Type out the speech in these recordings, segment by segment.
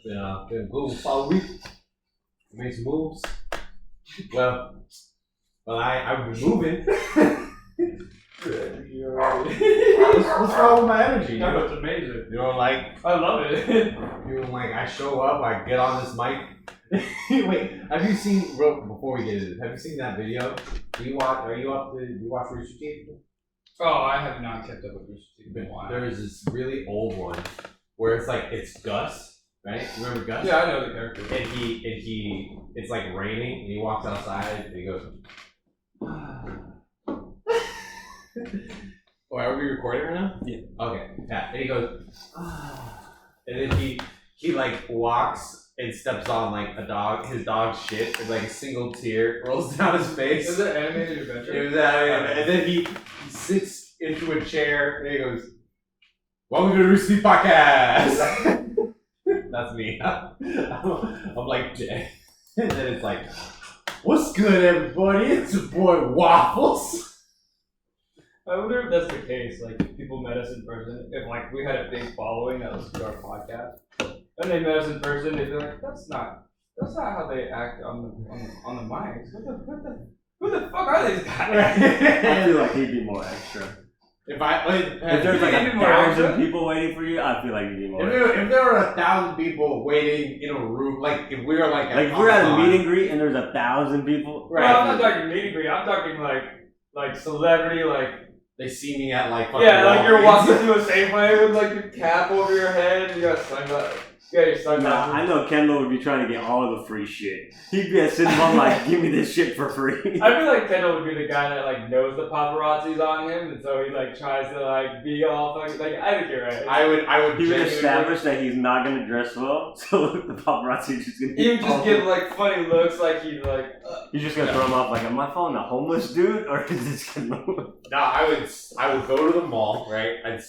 Been moving all week. Made some moves. Well, I've been moving. What's wrong with my energy? No, it's amazing. You know, like I love it. you know, like I show up, I get on this mic. Wait, have you seen? Before we get into this, have you seen that video? Do you watch? Are you up to? Do you watch Rooster Teeth? Oh, I have not kept up with Rooster Teeth in a while. There is this really old one where it's Gus, right? Remember Gus? Yeah, I know the character. And he, it's like raining, and he walks outside, and he goes. Oh, are we recording right now? Yeah. Okay. Yeah. And he goes, and then he like walks and steps on like his dog's shit, and like a single tear rolls down his face. Is it animated adventure? It was animated, and then he sits into a chair, and he goes, "Welcome to the Rooster Teeth Podcast." That's me. I'm like Jay, and then it's like, "What's good, everybody? It's your boy Waffles." I wonder if that's the case. Like, if people met us in person, if like we had a big following that listened to our podcast, and they met us in person, they'd be like, "That's not how they act on the mics. Who the fuck are these guys?" I feel like he'd be more extra. If there's like 1,000 people waiting for you, I feel like you'd be more extra. If there were 1,000 people waiting in a room, like if we were like if we're at a meet and greet and there's 1,000 people, right? Well, I'm not talking meet and greet. I'm talking like celebrity, like. They see me at like yeah, like you're walking through a Safeway with like your cap over your head, and you got sunglasses. Yeah, your sunglasses. Nah, I know Kendall would be trying to get all of the free shit. He'd be at Cinnabon like, give me this shit for free. I feel like Kendall would be the guy that like knows the paparazzi's on him, and so he like tries to like be all fucking like. I think you're right. I would. He would establish that he's not gonna dress well, so the paparazzi is just gonna. He would just give like funny looks, like he'd like. You're just gonna throw him off like, am I following a homeless dude or is this Kendall? No, I would go to the mall, right? I'd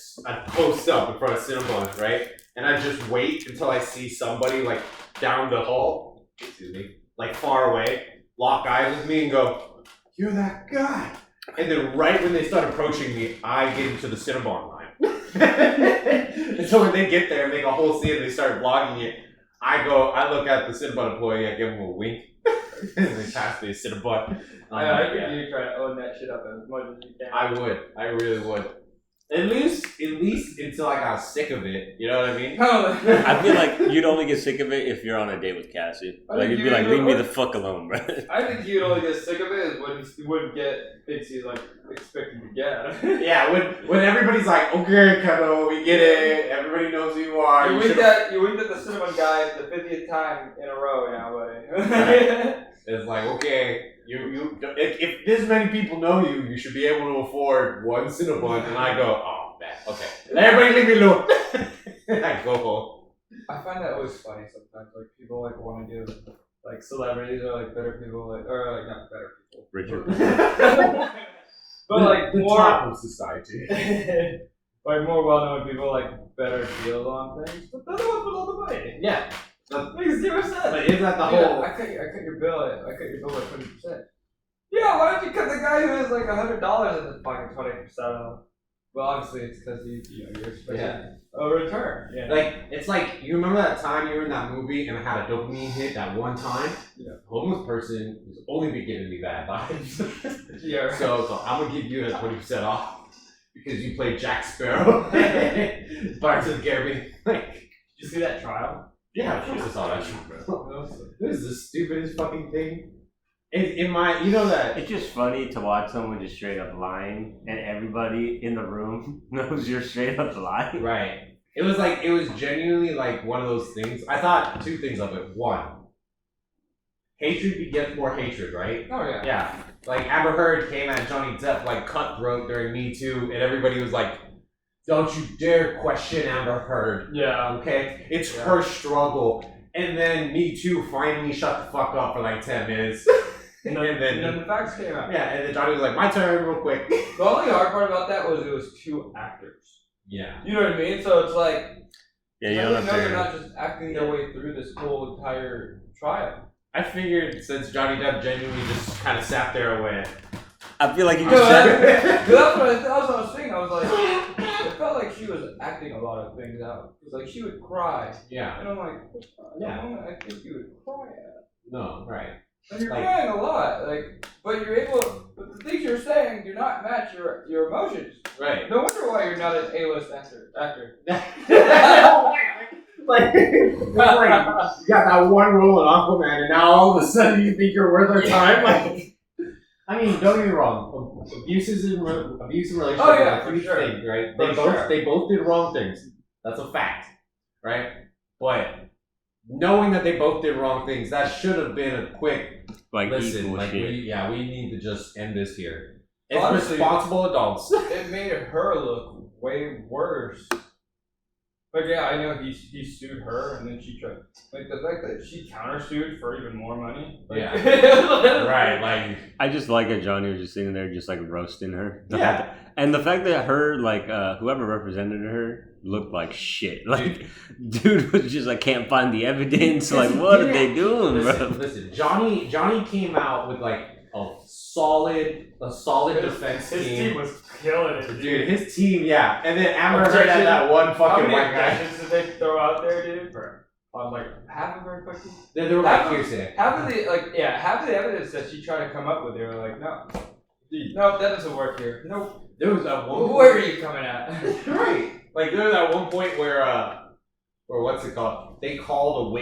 post up in front of Cinnabon, right? And I'd just wait until I see somebody like down the hall, like far away, lock eyes with me and go, "You're that guy." And then right when they start approaching me, I get into the Cinnabon line. And so when they get there, make a whole scene, and they start vlogging it. I look at the Cinnabon employee, I give him a wink, and they pass me a Cinnabon. I think you try to own that shit up as much as you can. I really would. At least until I got sick of it. You know what I mean? I feel like you'd only get sick of it if you're on a date with Cassie. Like you'd be like, leave me the fuck alone, bro. I think you'd only get sick of it when you wouldn't get Pixie like expecting to get. Yeah, when everybody's like, "Okay, Kendall, we get it. Everybody knows who you are." You winked at the Cinnamon guy the 50th time in a row now, buddy. It's like, okay. If this many people know you, you should be able to afford one Cinnabon. And I go, "Oh, man, okay. Everybody leave me alone." I go home. I find that always funny sometimes. Like people like want to give like celebrities or like better people or like not better people. Richard. But like the more top of society. like more well-known people like better deals on things, but they're the ones with all the money. Yeah. Makes 0 sense. But isn't that the whole? I cut your bill at 20%. Yeah, why don't you cut the guy who has like $100 at the fucking 20% off? Well, obviously it's because you're expecting a return. Yeah. Like it's like you remember that time you were in that movie and I had a dopamine hit that one time. Yeah. Homeless person was only be giving me bad vibes. Yeah. Right. So I'm gonna give you a 20% off because you played Jack Sparrow. Pirates of the Caribbean. Like, did you see that trial? yeah, of course I saw that shit, bro. This is the stupidest fucking thing. You know that It's just funny to watch someone just straight up lying, and everybody in the room knows you're straight up lying. right. It was genuinely like one of those things. I thought two things of it. One, hatred begets more hatred, right? Oh yeah. Yeah. Like Amber Heard came at Johnny Depp like cutthroat during Me Too, and everybody was like, "Don't you dare question Amber Heard." Yeah. Okay? It's her struggle. And then Me Too finally shut the fuck up for like 10 minutes. And then the facts came out. yeah, and then Johnny was like, "My turn, real quick." The only hard part about that was it was 2 actors. Yeah. You know what I mean? So it's like, Yeah, you don't have they're to. not just acting their way through this whole entire trial. I figured since Johnny Depp genuinely just kind of sat there and went, I feel like you No, just said. that's what I was thinking. I was like, it felt like she was acting a lot of things out. Because like she would cry, Yeah. and I'm like, Yeah. I think you would cry at. No. Right. And you're Like- crying a lot, like, but the things you're saying do not match your emotions. Right. No wonder why you're not an A-list actor. like, you got that one role in Aquaman, and now all of a sudden you think you're worth our time. Like, I mean, don't get me wrong. Abusive relationships Oh, yeah, are a for huge sure. thing, right? For sure. They both did wrong things. That's a fact, right? But knowing that they both did wrong things, that should have been a quick Like listen. equal Like shit. we need to just end this here. It's Honestly, responsible adults. It made her look way worse. Like, yeah, I know he sued her, and then she tried. Like, the fact that she countersued for even more money. Like, Yeah. Right. Like. I just like that Johnny was just sitting there, just like roasting her. Yeah. And the fact that her, like, whoever represented her looked like shit. Like, dude was just like, can't find the evidence. Like, what are they doing, bro? Listen, Johnny came out with like a solid defense His team. team was killing it, Dude, his team, yeah. And then Amber heard Objection. that one How fucking many white guy. objections did they throw out there, dude? On like half of her fucking. They were like hearsay. Half of the evidence that she tried to come up with, they were like, no, that doesn't work here. Nope. There was that one. Where are you coming at? Right. Like there was that one point where what's it called? They called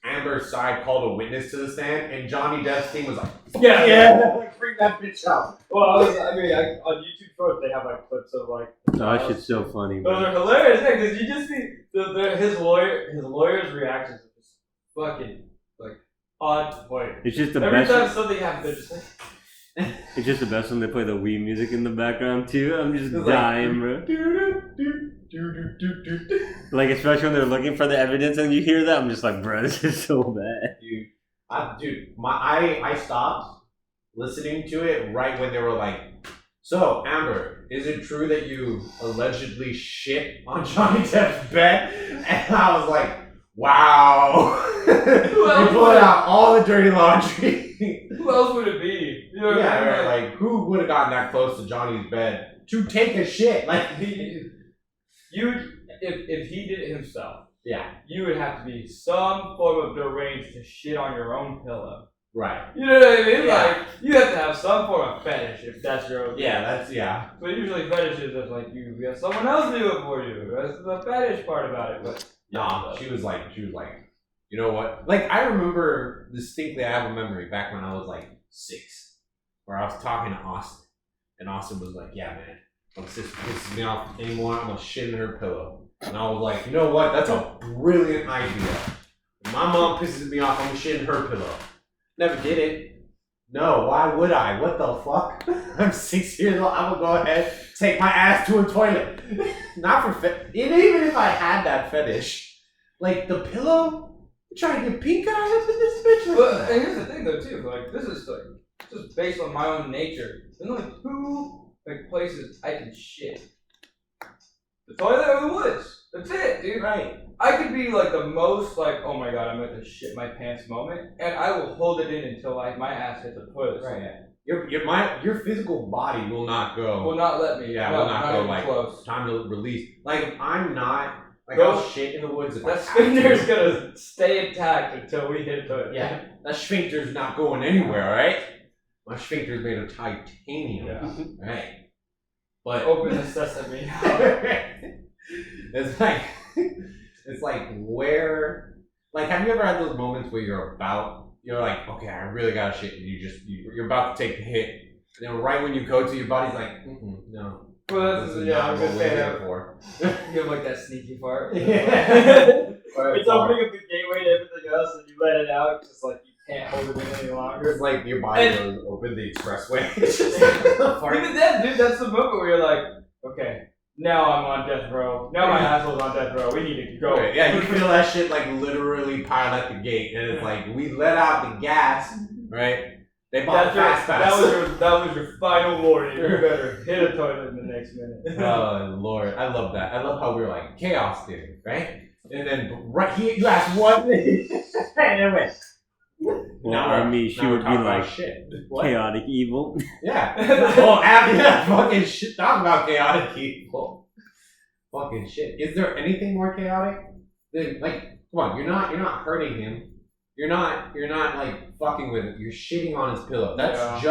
Amber's side called a witness to the stand, and Johnny Depp's team was like, Yeah. like bring that bitch out. Well, on YouTube Shorts, they have like clips of like. Oh, that shit's so funny, Those bro. are hilarious, because you just see his lawyer's reactions are just fucking like on point. It's just the Every best. time something happens, they're just like. It's just the best when they play the Wii music in the background too. I'm just It's dying, bro. Like especially when they're looking for the evidence and you hear that, I'm just like, bro, this is so bad. I stopped listening to it right when they were like, so Amber, is it true that you allegedly shit on Johnny Depp's bed? And I was like, wow. You pulled out all the dirty laundry. Who else would it be? You know what I mean? Yeah, right, like who would have gotten that close to Johnny's bed to take a shit? Like if he did it himself, yeah, you would have to be some form of deranged to shit on your own pillow. right. You know what I mean? Yeah. Like you have to have some form of fetish if that's your own. Yeah. So usually fetishes is like you have someone else do it for you. That's the fetish part about it. But Nah, she was like, you know what? Like I remember distinctly. I have a memory back when I was like 6, where I was talking to Austin, and Austin was like, "Yeah, man, my sister pisses me off anymore. I'm gonna shit in her pillow." And I was like, "You know what? That's a brilliant idea. If my mom pisses me off, I'm gonna shit in her pillow." Never did it. No, why would I? What the fuck? I'm 6 years old. I'm gonna go ahead, take my ass to a toilet. Not for even if I had that fetish, like the pillow. I'm trying to get pink eyes up in this bitch. But here's the thing though too, like this is like just based on my own nature. There's only 2 like places I can shit. The toilet or the woods. That's it, dude. Right. I could be like the most like, oh my god, I'm at the shit my pants moment, and I will hold it in until like my ass hits the toilet. Right. Your physical body will not go. Will not let me. Yeah, no, will not go even like close. time to release. Like if I'm not like Go- I'll shit in the woods. If I That have sphincter's to. gonna stay intact until we hit a toilet. Yeah, that sphincter's not going anywhere. All right. My sphincter's made of titanium. Yeah. Right. But Open the sesame. it's like where, like, have you ever had those moments where you're like, okay, I really gotta shit, and you're about to take the hit, and then right when you go to, your body's like, no. Well, This that's is yeah. not I'm what gonna we're say here that. for. You have like that sneaky fart. Yeah. It's opening up the gateway to everything else, and you let it out. It's just like you can't hold it in any longer. It's like your body goes open the expressway. Even then, dude, that's the moment where you're like, okay, now I'm on death row. Now my asshole's on death row. We need to go. Okay, yeah, you feel that shit like literally pile at the gate, and it's like we let out the gas, right? They bought fast pass. That was your final warning. You better hit a toilet in the next minute. Oh Lord, I love that. I love how we were like chaos theory, right? And then right here, you asked one thing, and it went. Well, I mean, she would be like shit. chaotic evil. Yeah. Oh, after that fucking shit, talking about chaotic evil. fucking shit. Is there anything more chaotic than like? Come on, you're not hurting him. You're not like fucking with him. You're shitting on his pillow. That's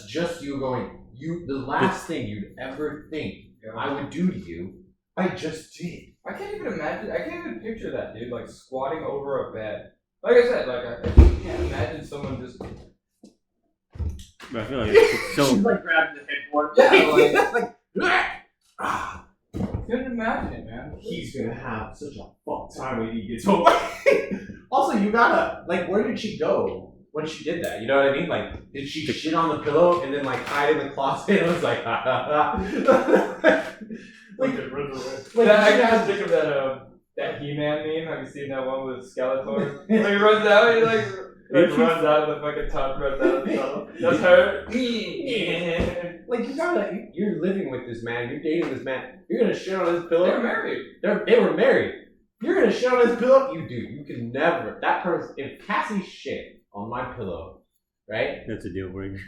just you going. The last thing you'd ever think I would do to you, I just did. I can't even imagine. I can't even picture that, dude. Like squatting over a bed. Like I said, like I can't imagine someone just. I feel like it's so. She's like grabbing the headboard. Yeah, like. Couldn't imagine it, man. He's gonna have such a fuck time when he gets home. Also, you gotta like, where did she go when she did that? You know what I mean? Like, did she shit on the pillow and then like hide in the closet and was like, ha ha ha? Like, I can just think of that He-Man meme. Have you seen that one with Skeletor? When he runs out, he like runs out of the fucking top, runs out of the tunnel. That's her. Like, you're living with this man, you're dating this man, you're gonna shit on his pillow. They were married. They were married. You're gonna shit on his pillow? You can never. That person, if Cassie shit on my pillow, right? That's a deal breaker.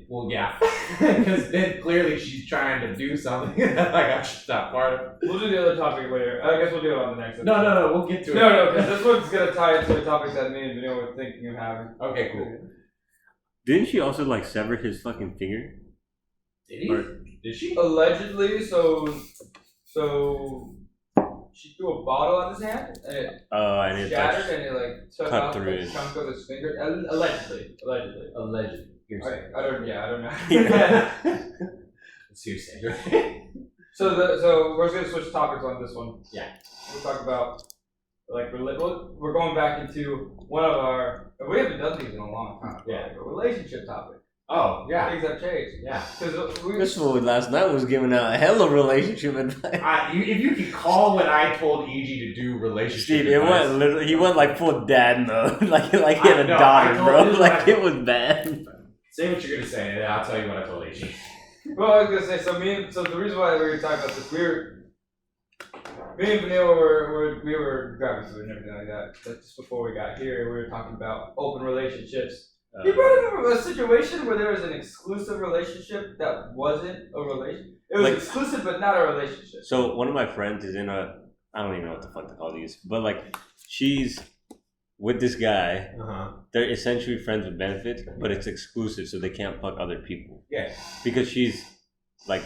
Well, yeah, because then clearly she's trying to do something. Like, I should stop part of it. We'll do the other topic later. I guess we'll do it on the next episode. No, we'll get to it. No, because this one's gonna tie into a topic that me and Vanilla were thinking of having. Okay, cool. Didn't she also like sever his fucking finger? Did he? Did she? Allegedly, so she threw a bottle on his hand and it shattered and it like took cut out through a his chunk of his finger. Allegedly. Hearsay. I don't know. It's hearsay. So we're just gonna switch topics on this one. Yeah. We'll talk about like we're going back into one of our. We haven't done these in a long time. Yeah. Like a relationship topic. Oh yeah. Things have changed. Yeah. Because This fool last night was giving out a hell of relationship advice. If you could call what I told E.G. to do relationship Steve, advice, he went like full dad mode, like he had a daughter, bro. Like it was bad. Say what you're gonna say, and I'll tell you what I told E.G. Well, I was gonna say, so the reason why we were talking about this, me and Vanilla were grabbing food and everything like that. But just before we got here, we were talking about open relationships. You brought up a situation where there was an exclusive relationship that wasn't a relationship. It was like, exclusive, but not a relationship. So one of my friends is in I don't even know what the fuck to call these, but like she's with this guy. They're essentially friends with benefits, but it's exclusive, so they can't fuck other people. Yeah. Because she's like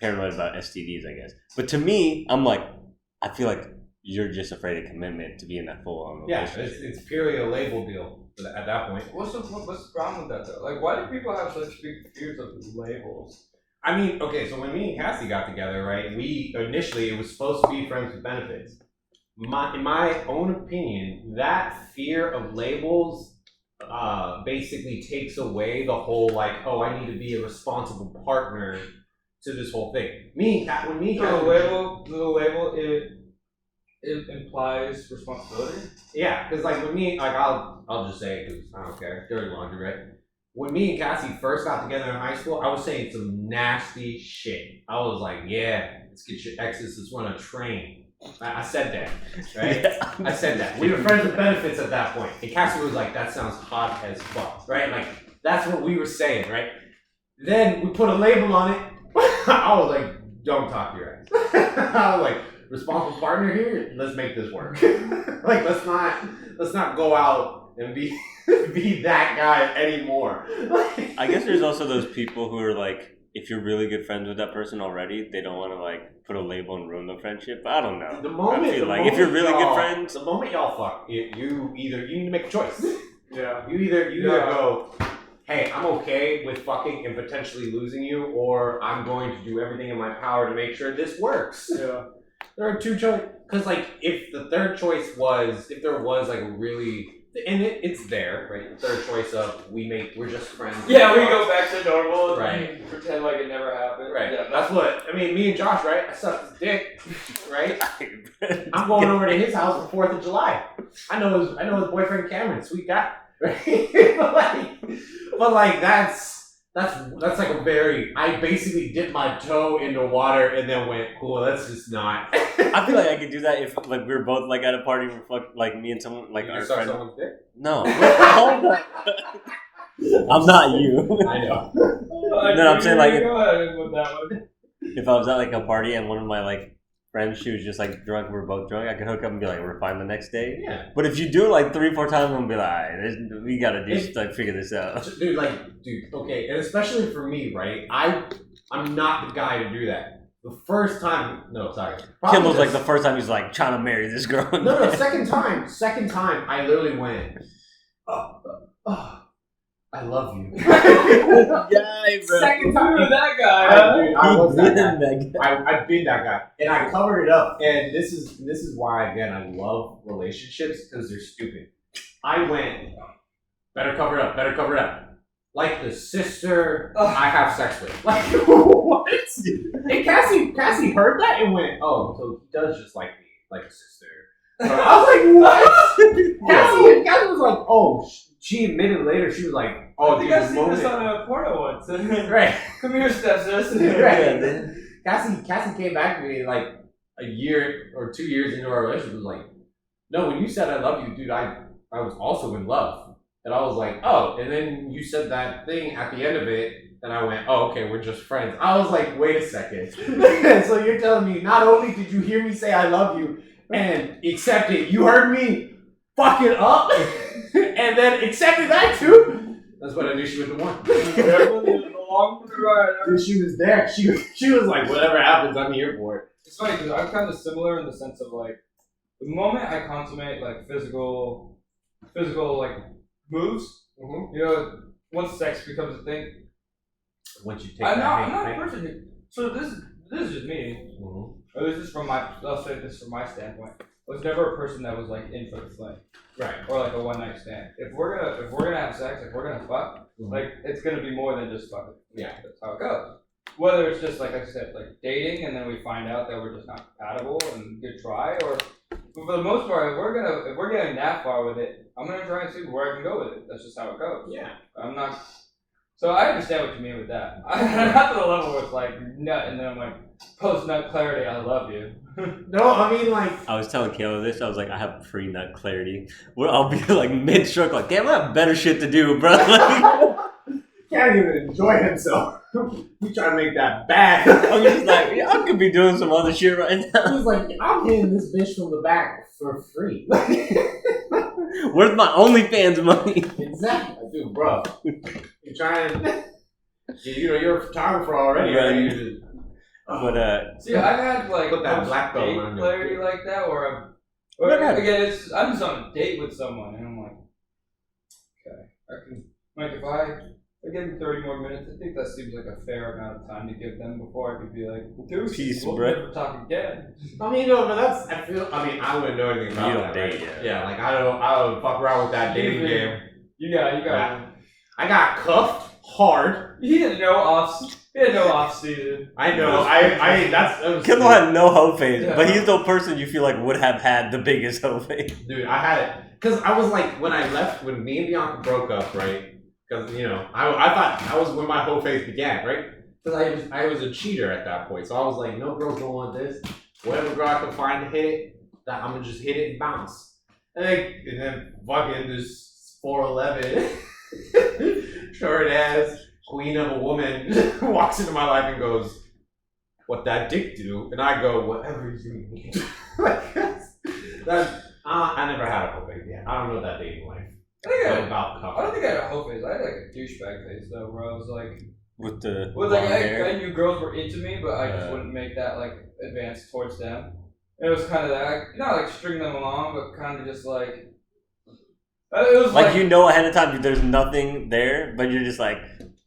paranoid about STDs, I guess. But to me, I'm like, I feel like you're just afraid of commitment to be in that full-on relationship. Yeah, it's purely a label deal at that point. What's the problem with that though? Like, why do people have such big fears of labels? I mean, okay, so when me and Cassie got together, right, initially it was supposed to be friends with benefits. In my own opinion, that fear of labels basically takes away the whole like, oh, I need to be a responsible partner to this whole thing. The label it implies responsibility. Yeah, because like with me, like I'll just say it because I don't care. Dirty laundry, right? When me and Cassie first got together in high school, I was saying some nasty shit. I was like, yeah, let's get your exes, let's run a train. I said that, right? Yeah. I said that. We were friends with benefits at that point. And Cassie was like, that sounds hot as fuck, right? Like, that's what we were saying, right? Then we put a label on it. I was like, don't talk to your ex. I was like, responsible partner here, let's make this work. Like, let's not go out and be that guy anymore. I guess there's also those people who are like, if you're really good friends with that person already, they don't want to like put a label and ruin the friendship. I don't know. If you're really good friends, the moment y'all fuck, you need to make a choice. Yeah. You either go, hey, I'm okay with fucking and potentially losing you, or I'm going to do everything in my power to make sure this works. Yeah. There are two choices. Because, like, if the third choice was, if there was, like, a really, and it's there, right? The third choice of, we're just friends. Yeah, we go back to normal right. And pretend like it never happened. Right. Yeah, that's what, I mean, me and Josh, right? I sucked his dick, right? I'm going over to his house for 4th of July. I know his boyfriend Cameron, sweet guy, right? but like, that's like a very, I basically dipped my toe in the water and then went, cool, let's just not. I feel like I could do that if like we were both like at a party where like me and someone like our friend. Someone's dick? No. I'm not you. I know. No, I'm saying like go ahead with that one. if I was at like a party and one of my like friend, she was just like drunk, we're both drunk, I could hook up and be like, we're fine the next day. Yeah. But if you do it like 3-4 times, I'm gonna be like, all right, we gotta figure this out. Dude, okay, and especially for me, right? I'm not the guy to do that. The first time, no, sorry. Kimball's like the first time he's like trying to marry this girl. No, second time, I literally went, I love you. Guy, bro. Second time with that guy. I was that guy. I've been that guy, and I covered it up. And this is why again I love relationships because they're stupid. I went, better cover it up, like the sister I have sex with. Like what? And Cassie heard that and went, oh, so he does just like me, like a sister. So I was like, what? Cassie was like, oh. She admitted later, she was like, oh, I think dude, I've seen this on a porno once. Right. Come here, stepsister. Right. Cassie came back to me like a year or 2 years into our relationship was like, no, when you said I love you, dude, I was also in love. And I was like, oh, and then you said that thing at the end of it, and I went, oh, okay, we're just friends. I was like, wait a second. So you're telling me not only did you hear me say I love you and accept it, you heard me fuck it up and then accepted that too? That's what I knew she was the one. Along for the ride. Dude, she was there. She was like, whatever happens, I'm here for it. It's funny because I'm kind of similar in the sense of like, the moment I consummate like physical like moves, you know, once sex becomes a thing. Once you take I'm that not a person who. So this is just me. Or this is from my. I'll say this from my standpoint. I was never a person that was like in for the fling, right? Or like a one night stand. If we're gonna have sex, if we're gonna fuck, like it's gonna be more than just fucking. Yeah, that's how it goes. Whether it's just like I said, like dating, and then we find out that we're just not compatible, and good try, or but for the most part, if we're getting that far with it, I'm gonna try and see where I can go with it. That's just how it goes. Yeah, I'm not. So I understand what you mean with that. Not to the level where it's like nut, and then I'm like post nut clarity. I love you. No, I mean like I was telling Kayla this. I was like, I have pre nut clarity. Where I'll be like mid stroke, like, damn, I have better shit to do, bro. Can't even enjoy himself. We trying to make that bad. I'm just like, yeah, I could be doing some other shit right now. He's like, I'm hitting this bitch from the back for free. Where's my OnlyFans money? Exactly, dude, bro. You're trying. You're a photographer already, right? But see, I've had like put that black belt date on clarity like that, or again, I'm just on a date with someone, and I'm like, okay, I can like if I give them 30 more minutes, I think that seems like a fair amount of time to give them before I could be like, peace, we'll bro. never talk again. I mean, no, but I wouldn't know anything about you don't that. date, right? Yeah, like I don't fuck around with that dating game. You got. I got cuffed hard. He had no off season. I know. Kendall had no hoe phase, but he's the person you feel like would have had the biggest hoe phase. Dude, I had it because I was like when me and Bianca broke up, right? Because I thought that was when my hoe phase began, right? Because I was a cheater at that point, so I was like, no girls don't want this. Whatever girl I can find to hit it, that I'm gonna just hit it and bounce. And then fucking this 4'11", short ass queen of a woman walks into my life and goes, "What that dick do?" And I go, "Whatever you need." I never had a hoe phase yet. I don't know that dating life. I don't think I had a hoe phase. I had like a douchebag phase though, where I was like, I knew girls were into me, but I just wouldn't make that like advance towards them. It was kind of that, not like string them along, but kind of just like. It was like you know ahead of time there's nothing there, but you're just like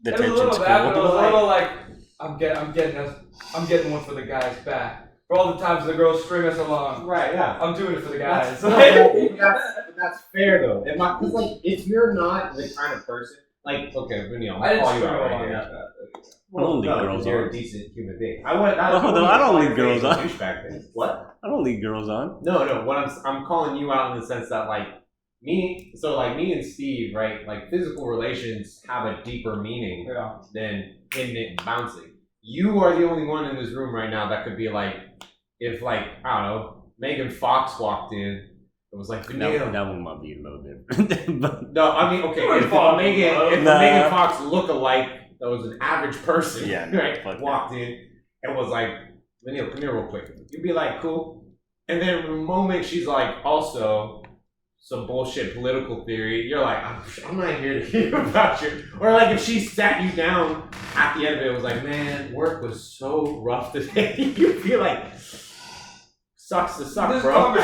the tension's cool. It was a little like I'm getting one for the guys back. For all the times the girls string us along. Right, yeah. I'm doing it for the guys. That's fair though. Because like if you're not the kind of person like okay, Vinny, I didn't string along like that. I don't lead girls you're on. a decent human being. I don't lead girls on. What? I don't lead girls on. No. What I'm calling you out in the sense that like me and Steve, right? Like physical relations have a deeper meaning than hitting it and bouncing. You are the only one in this room right now that could be like, if like I don't know, Megan Fox walked in. It was like that one might be a little different. No, I mean okay. If Megan Fox look-alike that was an average person, right, walked in and was like Vanille, come here real quick. You'd be like, cool. And then the moment she's like, also, some bullshit political theory, you're like, I'm not here to hear about your. Or like if she sat you down at the end of it, it was like, man, work was so rough today. You'd be like, sucks to suck, bro.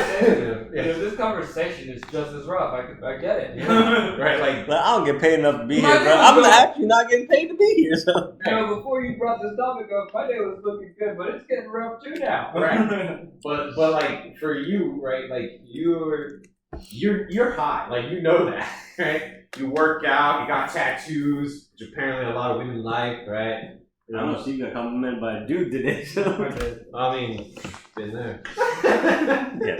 This conversation is just as rough. I get it. Yeah. Right, like. But I don't get paid enough to be here, bro. I'm actually not getting paid to be here, so. Before you brought this topic up, my day was looking good, but it's getting rough too now. Right. but like for you, right? Like you're hot. Like you know that, right? You work out. You got tattoos, which apparently a lot of women like, right? I don't know, she got complimented by a dude today, so. I mean, been there. Yeah.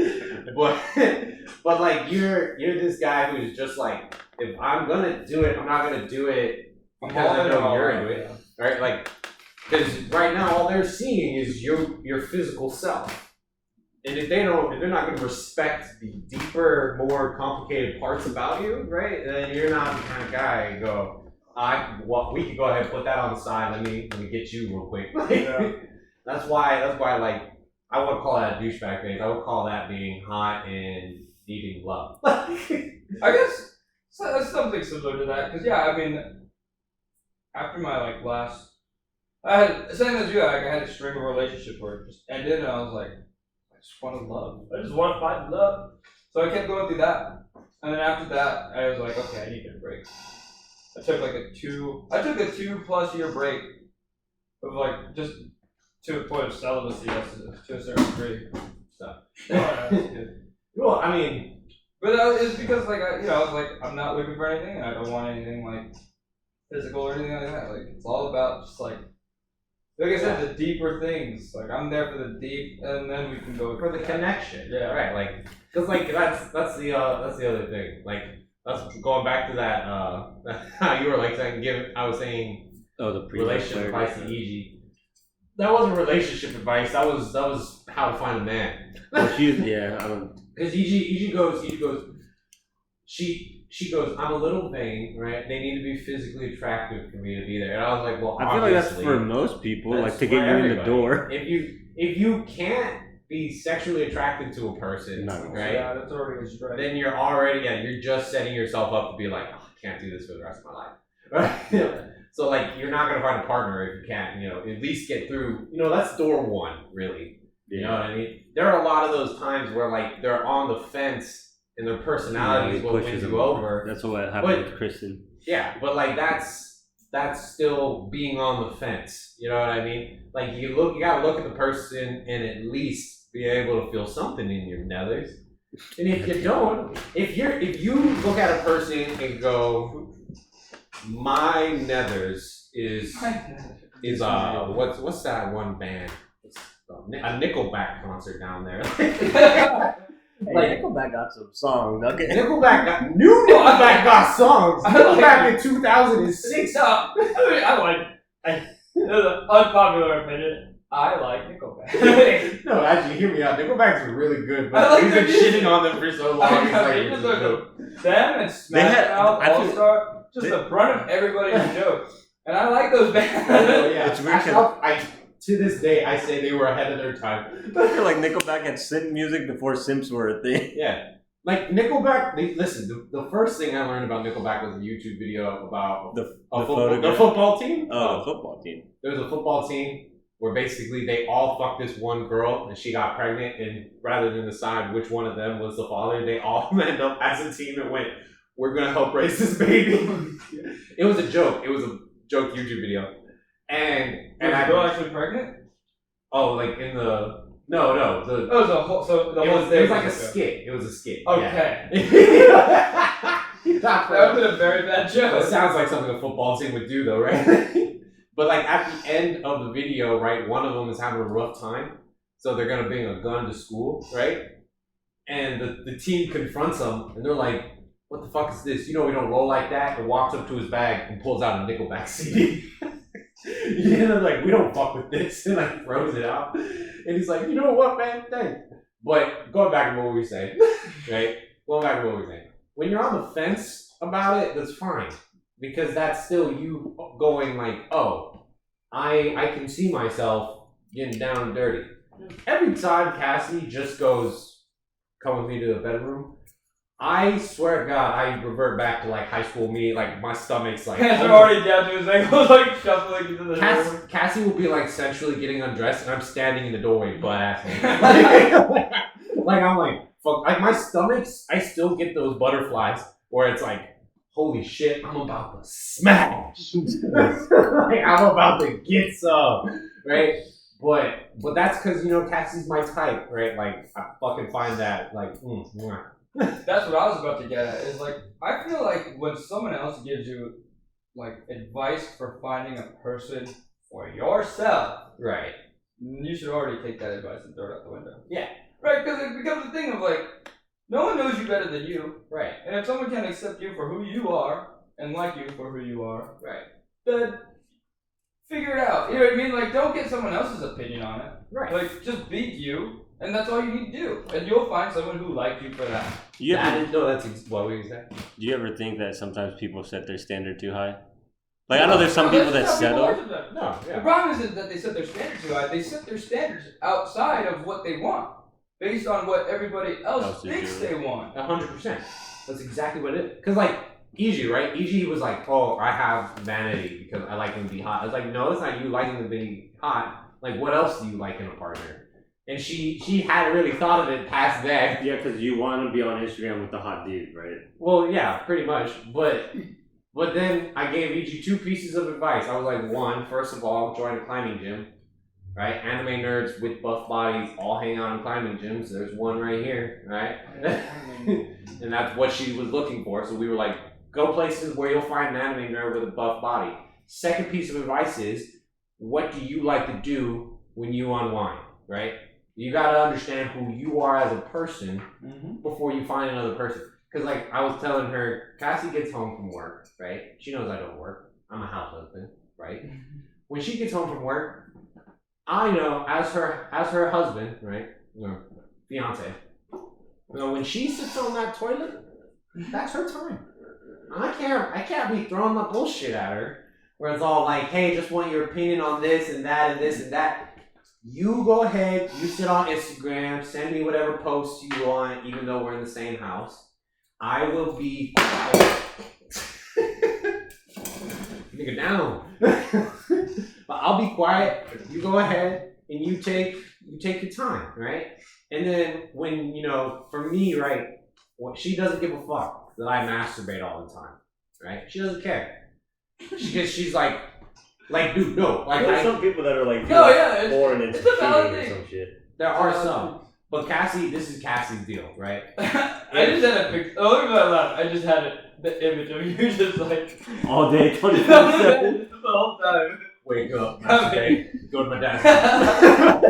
But like you're this guy who's just like, if I'm gonna do it, I'm not gonna do it because I know you're into it, right? Like, because right now all they're seeing is your physical self, and if they're not gonna respect the deeper, more complicated parts about you, right? Then you're not the kind of guy who go. We could go ahead and put that on the side. Let me get you real quick. Yeah. That's why like I wouldn't call that a douchebag phase. I would call that being hot and needing love. I guess that's something similar to that. Cause yeah, I mean, after my last, I had same as you. I had a string of relationships where it just ended, and I was like, I just want to love. I just want to find love. So I kept going through that, and then after that, I was like, okay, I need a break. I took a 2+ year break of just to a point of celibacy to a certain degree. So Well, I mean, but it's because I was like, I'm not looking for anything, and I don't want anything physical or anything like that. It's all about just like I said, the deeper things. I'm there for the deep, and then we can go for the connection. Yeah, right. Because that's the other thing. That's going back to that. How you were saying, I was saying. Oh, the relationship advice to EG. That wasn't relationship advice. That was how to find a man. Well, I don't. Because EG goes. She goes. I'm a little vain, right? They need to be physically attractive for me to be there. And I was like, well, I feel like that's for most people, to get you in the door. If you can't be sexually attracted to a person, right? Yeah, that's already a strike. Then you're just setting yourself up to be like, oh, I can't do this for the rest of my life, right? So you're not gonna find a partner if you can't, at least get through. That's door one, really. You know what I mean? There are a lot of those times where they're on the fence and their personality is what wins you over. That's what happened with Kristen. Yeah, but that's still being on the fence. You know what I mean? You gotta look at the person and at least be able to feel something in your nethers. And if you don't, if you look at a person and go, my nethers is what's that one band? A Nickelback concert down there. Nickelback got some songs. Okay. Nickelback got songs. Nickelback in 2006. Unpopular opinion. I like Nickelback. No, actually, hear me out. Nickelback's really good, but we've been shitting on them for so long. Them and Smash Mouth, All-Star, just the brunt of everybody's jokes. And I like those bands. Yeah, it's weird. To this day, I say they were ahead of their time. I feel like Nickelback had synth music before Simps were a thing. Yeah. Nickelback, listen, the first thing I learned about Nickelback was a YouTube video about the football team. Oh, the football team. There was a football team where basically they all fucked this one girl and she got pregnant, and rather than decide which one of them was the father, they all ended up as a team and went, we're going to help raise this baby. It was a joke. It was a joke YouTube video. And was the girl actually pregnant? Oh, in the... No. It was a whole... So the whole thing... It was like a skit. It was a skit. Okay. Yeah. That would have been a very bad joke. It sounds like something a football team would do, though, right? But at the end of the video, right, one of them is having a rough time, so they're gonna bring a gun to school, right? And the team confronts them, and they're like, "What the fuck is this? We don't roll like that." And walks up to his bag and pulls out a Nickelback CD. And they're like, "We don't fuck with this," and throws it out. And he's like, "You know what, man? Thanks." But going back to what we were saying, right? When you're on the fence about it, that's fine. Because that's still you going oh, I can see myself getting down and dirty. Every time Cassie just goes, come with me to the bedroom, I swear to God, I revert back to like high school me. Like my stomach's like. Hands are already down to his ankles, like shuffling into the room. Cassie will be like sensually getting undressed, and I'm standing in the doorway, butt ass. Like I'm like, fuck. Like my stomach's, I still get those butterflies where it's like, holy shit, I'm about to smash. Like I'm about to get some, right? But that's because Cassie's my type, right? Like I fucking find that like. That's what I was about to get at. Is like I feel like when someone else gives you like advice for finding a person for yourself, right? You should already take that advice and throw it out the window. Yeah. Right, because it becomes a thing of like, no one knows you better than you. Right. And if someone can accept you for who you are and like you for who you are, right, then figure it out. You know what I mean? Like, don't get someone else's opinion on it. Right. Like, just be you, and that's all you need to do. And you'll find someone who likes you for that. That's what we say. Do you ever think that sometimes people set their standard too high? Like I know there's some people that settle. No, yeah. The problem isn't that they set their standards too high. They set their standards outside of what they want, based on what everybody else thinks they want. 100%. That's exactly what it is. Because like EG, right? EG was like, oh, I have vanity because I like them to be hot. I was like, no, it's not you liking them to be hot. Like, what else do you like in a partner? And she hadn't really thought of it past that. Yeah, because you want to be on Instagram with the hot dude, right? Well, yeah, pretty much. But then I gave EG 2 pieces of advice. I was like, one, first of all, join a climbing gym. Right? Anime nerds with buff bodies all hang out in climbing gyms. There's one right here, right? And that's what she was looking for. So we were like, go places where you'll find an anime nerd with a buff body. Second piece of advice is, what do you like to do when you unwind, right? You got to understand who you are as a person before you find another person. Because like I was telling her, Cassie gets home from work, right? She knows I don't work. I'm a house husband, right? When she gets home from work, I know as her husband, right? Fiance. When she sits on that toilet, that's her time. I can't be throwing my bullshit at her where it's all like, hey, just want your opinion on this and that and this and that. You go ahead, you sit on Instagram, send me whatever posts you want, even though we're in the same house. I will be quiet. Nigga down. But I'll be quiet. You go ahead and you take your time, right? And then when for me, right, she doesn't give a fuck that I masturbate all the time, right? She doesn't care. She's like, dude, no. Like there's some people that are like, born into cheating or some shit. There are some. But Cassie, this is Cassie's deal, right? I just had a picture. Oh, look at that laugh. I just had the image of you just like all day, 24/7. The whole time. Wake up, masturbate, go to my dad's house.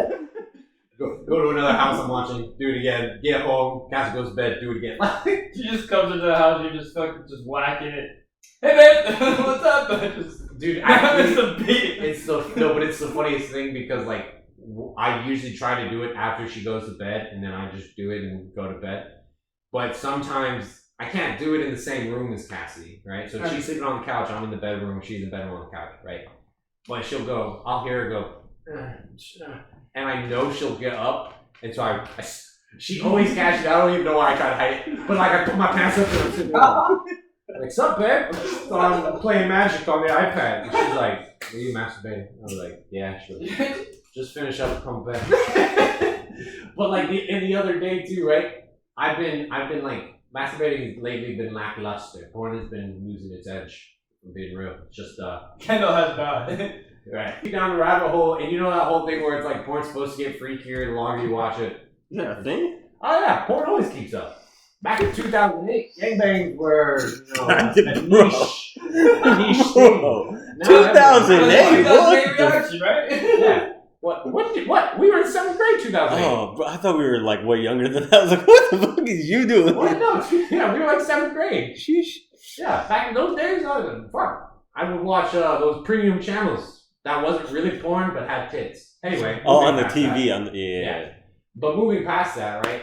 go to another house I'm watching, do it again, get home, Cassie goes to bed, do it again. She just comes into the house, you just fucking just whacking it. Hey man, what's up? Dude, actually, it's the funniest thing because like I usually try to do it after she goes to bed, and then I just do it and go to bed. But sometimes I can't do it in the same room as Cassie, right? So she's sleeping on the couch, I'm in the bedroom, she's in the bedroom on the couch, right? But I'll hear her go, and I know she'll get up, and so she always catches it. I don't even know why I try to hide it, but like I put my pants up and I'm sitting there, like, sup, babe? So I'm playing Magic on the iPad, and she's like, are you masturbating? I was like, yeah, sure. Just finish up and come back. But like the other day too, right? I've been like masturbating has lately been lackluster. Porn has been losing its edge. I'm being real. It's just Kendall has not. Right. Down the rabbit hole, and you know that whole thing where it's like porn's supposed to get freakier the longer you watch it. Is that a thing? Oh yeah, porn always keeps up. Back in 2008, gangbangs were a niche thing. 2008. Reaction, right? Yeah. What? We were in 7th grade 2008. Oh, but I thought we were like way younger than that. I was like, what the fuck is you doing? What? No, yeah, we were like 7th grade. Sheesh. Yeah, back in those days, I would watch those premium channels that wasn't really porn but had tits. Anyway. On the TV. Yeah. But moving past that, right?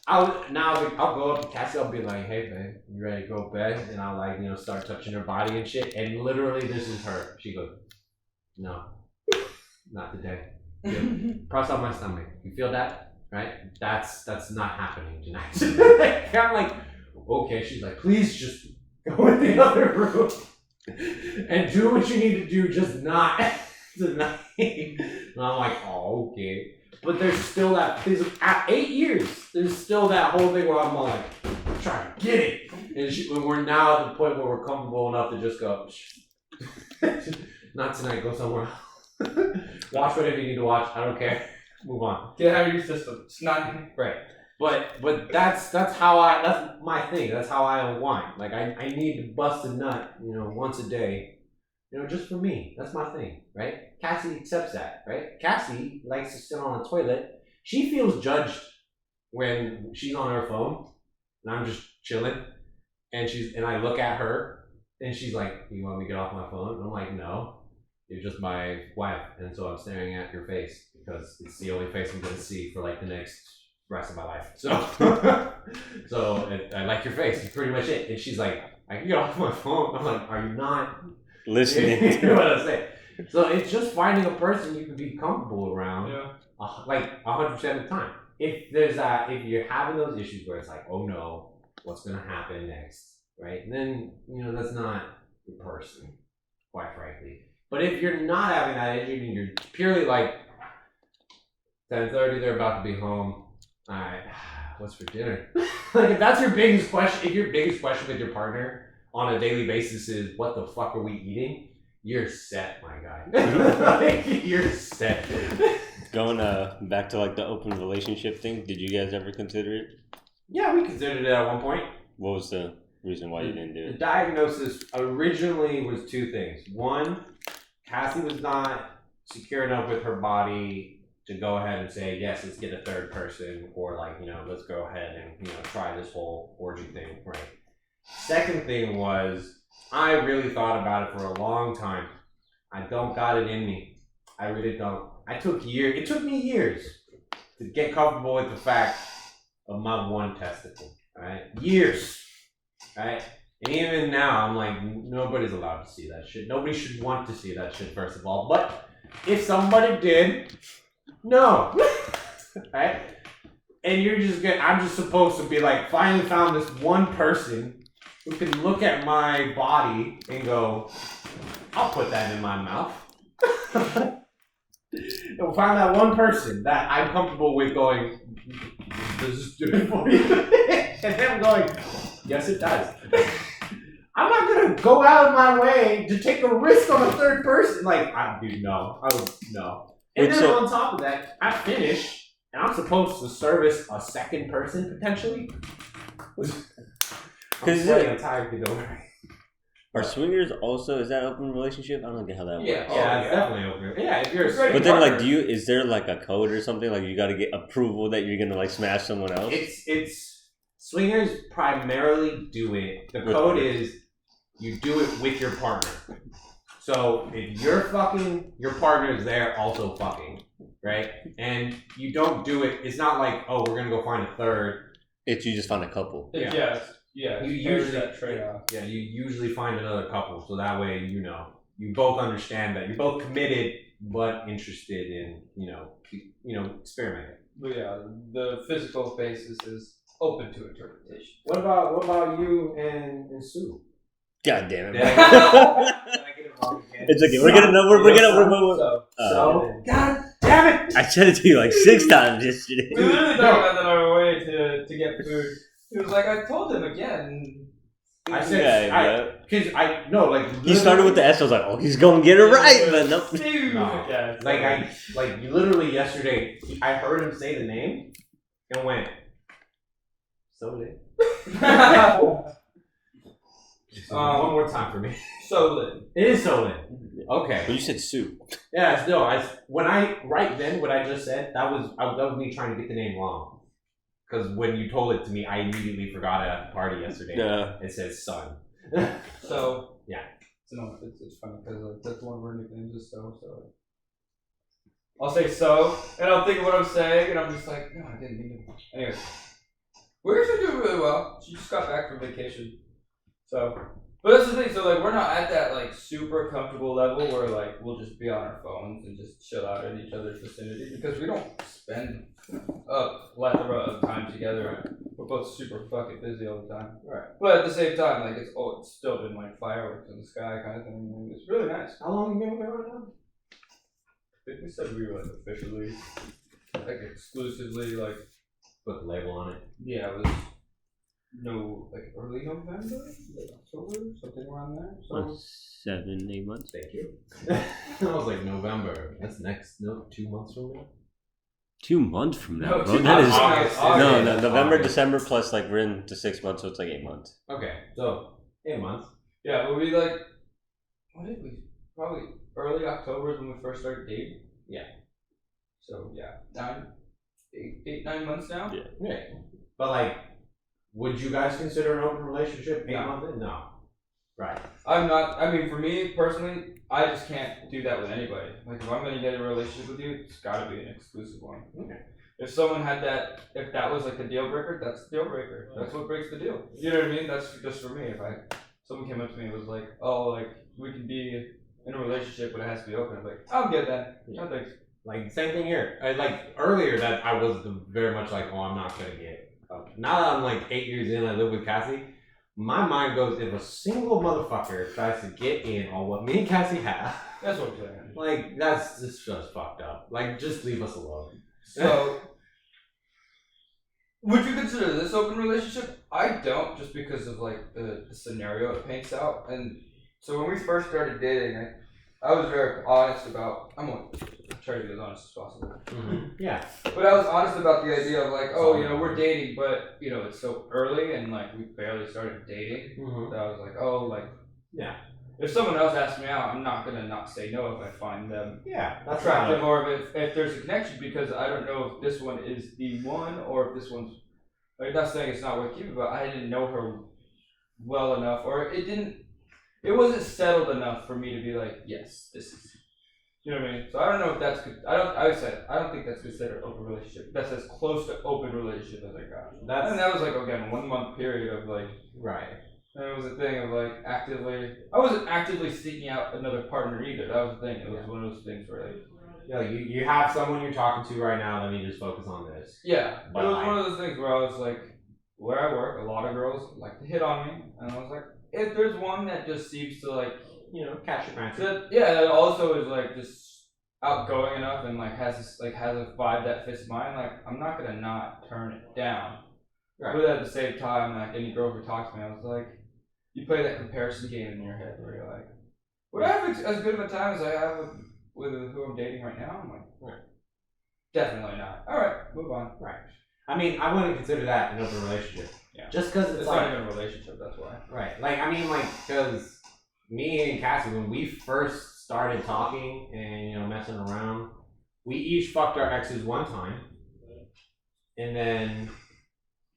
I'll go up to Cassie. I'll be like, "Hey, babe, you ready to go to bed?" And I'll start touching her body and shit. And literally, this is her. She goes, "No, not today." Cross out my stomach. You feel that? Right? That's not happening tonight. I'm like, okay. She's like, please just go in the other room and do what you need to do, just not tonight. And I'm like, oh, okay. But there's still that, at 8 years, there's still that whole thing where I'm like, trying to get it. And we're now at the point where we're comfortable enough to just go, not tonight, go somewhere else. Watch whatever you need to watch, I don't care. Move on. Get out of your system. It's not right. But that's that's my thing. That's how I unwind. Like I need to bust a nut, once a day. Just for me. That's my thing, right? Cassie accepts that, right? Cassie likes to sit on the toilet. She feels judged when she's on her phone and I'm just chilling and I look at her and she's like, "You want me to get off my phone?" And I'm like, "No, you're just my wife, and so I'm staring at your face because it's the only face I'm gonna see for like the next rest of my life. So, I like your face. It's pretty much it." And she's like, "I can get off my phone." I'm like, "Are you not listening?" You know what I'm saying? So it's just finding a person you can be comfortable around, like 100% of the time. If you're having those issues where it's like, "Oh no, what's gonna happen next?" Right? And then that's not your person, quite frankly. But if you're not having that issue and you're purely like 10:30, they're about to be home. All right, what's for dinner? Like if that's your biggest question, if your biggest question with your partner on a daily basis is what the fuck are we eating, you're set, my guy. Like, you're set. Going back to like the open relationship thing, did you guys ever consider it? Yeah, we considered it at one point. What was the reason why you didn't do The it? diagnosis originally was two things. One, Cassie was not secure enough with her body to go ahead and say, yes, let's get a third person, or like, let's go ahead and, try this whole orgy thing, right? Second thing was, I really thought about it for a long time. I don't got it in me. I really don't. It took me years to get comfortable with the fact of my one testicle, right? Years, right? And even now, I'm like, nobody's allowed to see that shit. Nobody should want to see that shit, first of all. But if somebody did, no. Right? And I'm just supposed to be like, finally found this one person who can look at my body and go, I'll put that in my mouth. And find that one person that I'm comfortable with going, does this do it for you? And them going, yes, it does. I'm not gonna go out of my way to take a risk on a third person. Like, no. And then on top of that, I finish, and I'm supposed to service a second person potentially. I'm tired to go. Are swingers also, is that open relationship? I don't get how that works. Yeah, it's definitely open. Yeah, if you're a But then, like, is there like a code or something? Like, you got to get approval that you're gonna like smash someone else? It's swingers primarily do it. The code is you do it with your partner. So if you're fucking, your partner is there also fucking, right? And you don't do it. It's not like, oh, we're gonna go find a third. It's you just find a couple. Yeah, you usually that trade-off. Yeah, you usually find another couple, so that way you both understand that you're both committed but interested in experimenting. But yeah, the physical basis is open to interpretation. What about you and Sue? God damn it! Did I get it wrong again? It's okay. We're gonna So God damn it! I said it to you like 6 times yesterday. We literally talked about that on our way to get food. He was like, I told him again. I said, because he started with the S. I was like, oh, he's gonna get it right, but nope. No. Yeah, you literally yesterday, I heard him say the name and went, Solid. One more time for me. Solid. It is Solid. Okay. But you said Sue. Yeah, no. What I just said, that was me trying to get the name wrong. Because when you told it to me, I immediately forgot it at the party yesterday. Yeah. It says son. So yeah. So it's funny because that's one of our nicknames is so. I'll say so, and I'll think of what I'm saying, and I'm just like, no, I didn't mean it. Anyways, we're actually doing really well. She just got back from vacation, so But that's the thing. So like, we're not at that like super comfortable level where like we'll just be on our phones and just chill out in each other's vicinity because we don't spend a plethora of time together. We're both super fucking busy all the time. Right. But at the same time, like it's still been like fireworks in the sky kind of thing. It's really nice. How long have you been with her right now? I think we said we were like officially, like exclusively, like Put the label on it. yeah, it was like early November, like October, something around there. So 7, 8 months. Thank you. I was like November. That's 2 months from now. 2 months from now, No, bro. 2 That is August. no, November, August. December plus like we're into 6 months, so it's like 8 months. Okay, so 8 months. yeah, but we like, what did we? Probably early October is when we first started dating. Yeah. So yeah, 9 months now. Yeah. Right. But like, would you guys consider an open relationship 8 No. months in? No. Right. I'm not. I mean, for me personally, I just can't do that with anybody. Like, if I'm gonna get in a relationship with you, it's gotta be an exclusive one. Okay. If someone had that, if that was like the deal breaker, that's the deal breaker. That's what breaks the deal. You know what I mean? That's just for me. If someone came up to me and was like, "Oh, like we can be in a relationship, but it has to be open," I'm like, "I'll get that. Yeah. No thanks." Like, same thing here. Like, earlier that I was very much like, oh, I'm not gonna get. Now that I'm like 8 years in, I live with Cassie. My mind goes, if a single motherfucker tries to get in on what me and Cassie have, That's what I'm saying. like, that's just fucked up. Like, just leave us alone. So, would you consider this open relationship? I don't, just because of like the scenario it paints out. And so when we first started dating, I was very honest about. I'm gonna try to be as honest as possible. Yeah. But I was honest about the idea of like, oh, you know, we're dating, but you know, it's so early and like we barely started dating. That I was like, oh, like, Yeah. if someone else asks me out, I'm not gonna not say no if I find them Yeah. That's attractive, not or if there's a connection, because I don't know if this one is the one or if this one's like, not saying it's not worth keeping, but I didn't know her well enough, or it wasn't settled enough for me to be like, yes, this is, you know what I mean? So I don't know if that's good. I don't think that's considered open relationship. That's as close to open relationship as I got. And that was like, again, 1 month period of like, right. and it was a thing of like I wasn't actively seeking out another partner either. That was the thing. It was one of those things where like, Yeah, you have someone you're talking to right now. Let me just focus on this. yeah, But it was one of those things where I was like, where I work, a lot of girls like to hit on me, and I was like, if there's one that just seems to like, you know, catch your fancy. that also is like just outgoing enough and like has a vibe that fits mine, like I'm not gonna not turn it down. Right. But at the same time, like any girl who talks to me, I was like, you play that comparison game in your head where you're like, would I have as good of a time as I have with who I'm dating right now? I'm like, right. Definitely not. All right, move on. Right. I mean, I wouldn't consider that an open relationship. Yeah. Just because It's like, not even a relationship. That's why. right. Like, I mean, like, because me and Cassie, when we first started talking and, you know, messing around, we each fucked our exes one time. And then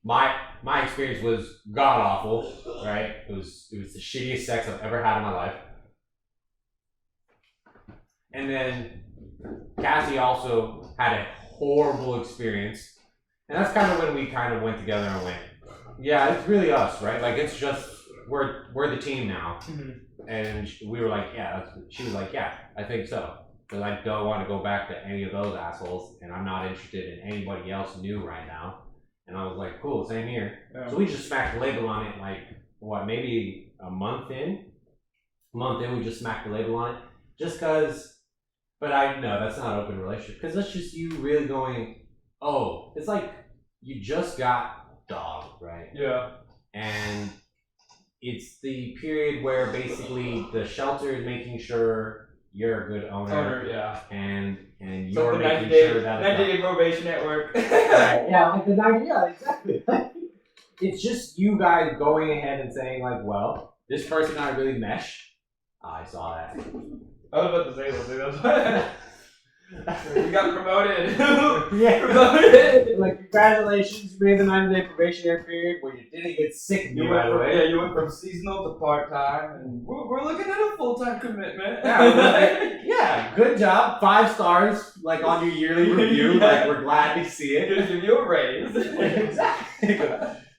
my experience was god awful, right? It was the shittiest sex I've ever had in my life. And then Cassie also had a horrible experience. And that's kind of when we kind of went together and went, yeah, it's really us, right? Like, it's just, we're the team now. Mm-hmm. And we were like, yeah, she was like, yeah, I think so. Because I don't want to go back to any of those assholes, and I'm not interested in anybody else new right now. And I was like, cool, same here. Yeah. So we just smacked the label on it, like, what, maybe a month in? We just smacked the label on it. Just because, but no, that's not an open relationship. Because that's just you really going, oh, it's like you just got dogged, right? Yeah. And it's the period where basically the shelter is making sure you're a good owner, yeah. and So you're the making 90-day, sure that 90-day probation at work. yeah, like the 90, yeah, exactly. It's just you guys going ahead and saying like, well, this person and I really mesh. I saw that. I was about to say something. That's why. You got promoted. Yeah. Promoted. Like, congratulations, you made the 90-day probationary period where you didn't get sick of me, by the way. Yeah, you went from seasonal to part-time, and we're looking at a full-time commitment. Yeah, good job. 5 stars, like, on your yearly review. Yeah. Like, we're glad to see it. Gonna give you a raise. Exactly.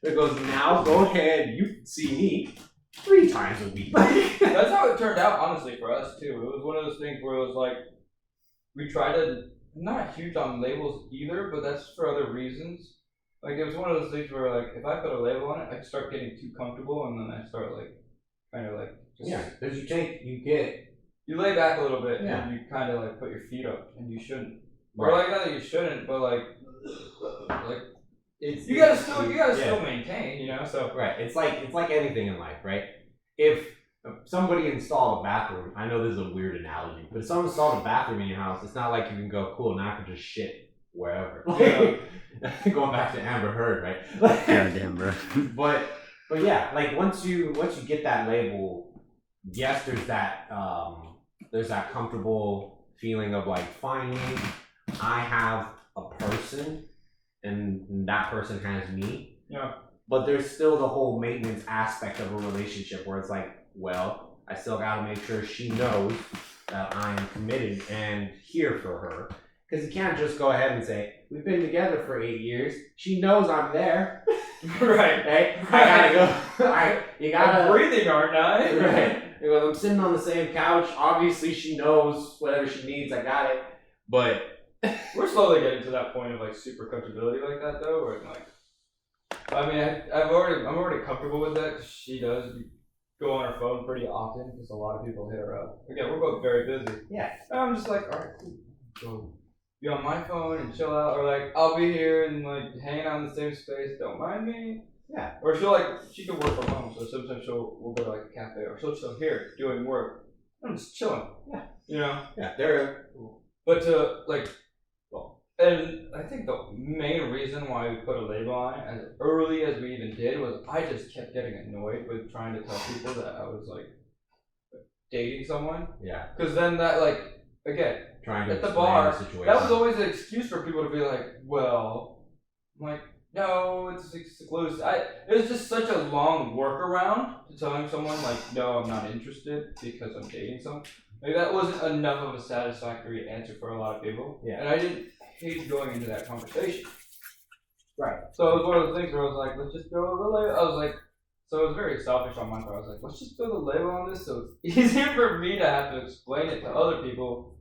It goes, now go ahead, you see me. 3 3 times a week. That's how it turned out, honestly, for us too. It was one of those things where it was like we tried to not huge on labels either, but that's for other reasons. Like it was one of those things where like if I put a label on it, I start getting too comfortable, and then I start like kind of like just because you lay back a little bit, Yeah. and you kind of like put your feet up, and you shouldn't. Right. Or like not that you shouldn't, but like you gotta still maintain, you know. So right. It's like anything in life, right? If somebody installed a bathroom, I know this is a weird analogy, but if someone installed a bathroom in your house, it's not like you can go, cool, now I can just shit wherever. Going back to Amber Heard, right? Goddamn, bro. But yeah, like once you get that label, yes, there's that comfortable feeling of like, finally, I have a person, and that person has me. yeah. But there's still the whole maintenance aspect of a relationship where it's like, well, I still gotta make sure she knows that I am committed and here for her. Because you can't just go ahead and say, we've been together for 8 years. She knows I'm there. Right. Right? I gotta go. You gotta. I'm breathing, aren't I? Right. Well, I'm sitting on the same couch. Obviously, she knows whatever she needs. I got it. But We're slowly getting to that point of like super comfortability like that though, where like, I mean, I'm already comfortable with that because she does go on her phone pretty often because a lot of people hit her up. Again, we're both very busy. Yeah. And I'm just like, all right, cool. Go be on my phone and chill out, or like I'll be here and like hanging out in the same space. Don't mind me. Yeah. Or she can work from home, so sometimes we'll go to like a cafe, or she'll chill here doing work. I'm just chilling. Yeah. You know. Yeah. They're. But to like. And I think the main reason why we put a label on it as early as we even did was I just kept getting annoyed with trying to tell people that I was like dating someone. Yeah. Because then that like again Trying to at the explain bar the situation. that was always an excuse for people to be like, well, I'm like, no, it's exclusive. It was just such a long workaround to telling someone like, no, I'm not interested because I'm dating someone. Like that wasn't enough of a satisfactory answer for a lot of people. Yeah. And I didn't hate going into that conversation. Right. So it was one of those things where I was like, let's just throw the label. I was like, so it was very selfish on my part. I was like, let's just throw the label on this so it's easier for me to have to explain it to other people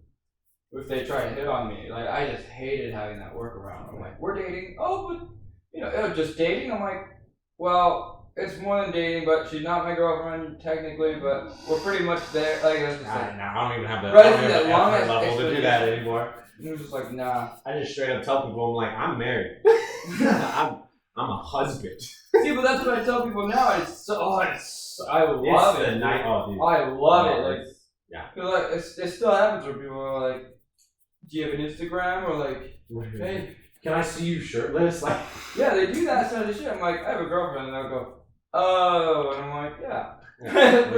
if they try to hit on me. Like, I just hated having that workaround. I'm like, we're dating. Oh, but, you know, just dating? I'm like, well, it's more than dating, but she's not my girlfriend technically, but we're pretty much there. Like, it's just like, I don't even have the, Right, I don't even have that the long effort level to do that explanation. anymore. it was just like, nah. I just straight up tell people, I'm like, I'm married. I'm a husband. See, but that's what I tell people now. I love it. The night of you. I love it. Like, yeah. Cause like it still happens where people are like, "Do you have an Instagram?" Or like, "Hey, can I see you shirtless?" Like, yeah, they do that sort of shit. I'm like, I have a girlfriend, and they'll go, "Oh," and I'm like, "Yeah."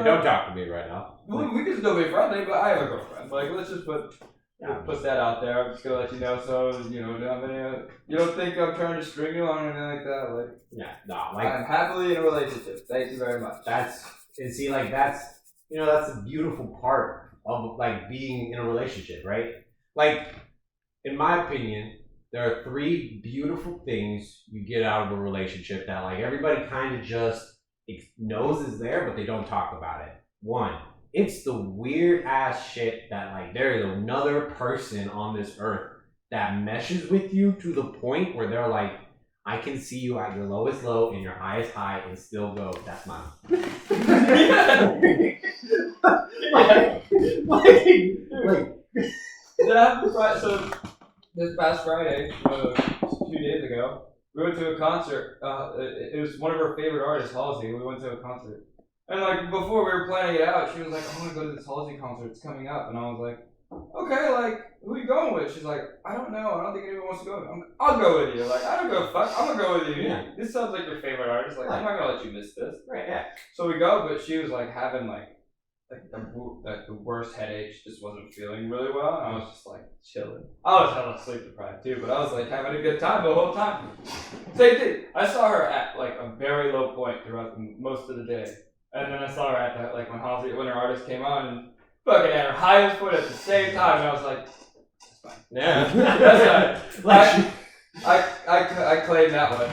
don't talk to me right now. We can still be friendly, but I have a girlfriend. Like, let's just put that out there. I'm just gonna let you know, so you know, you don't think I'm trying to string you on or anything like that. Like, yeah, no, like I'm happily in a relationship. Thank you very much. that's a beautiful part of like being in a relationship, right? Like, in my opinion, there are 3 beautiful things you get out of a relationship that like everybody kind of just knows is there, but they don't talk about it. 1, it's the weird ass shit that like there is another person on this earth that meshes with you to the point where they're like, I can see you at your lowest low and your highest high and still go, that's mine. So this past Friday, 2 days ago, we went to a concert. It was one of her favorite artists, Halsey. We went to a concert. And like before we were planning it out, she was like, I want to go to this Halsey concert. It's coming up. And I was like, okay, like, who are you going with? She's like, I don't know. I don't think anyone wants to go. I'll go with you. Like, I don't go fuck. I'm going to go with you. Yeah. This sounds like your favorite artist. Like, I'm not going to let you miss this. Right, yeah. So we go, but she was like having like the worst headache. She just wasn't feeling really well. And I was just like chilling. I was hella sleep deprived too, but I was like having a good time the whole time. Same thing. I saw her at like a very low point throughout most of the day. And then I saw her at that, like when her artist came on and fucking at her highest point at the same time. And I was like, that's fine. Yeah. That's fine. I claim that one.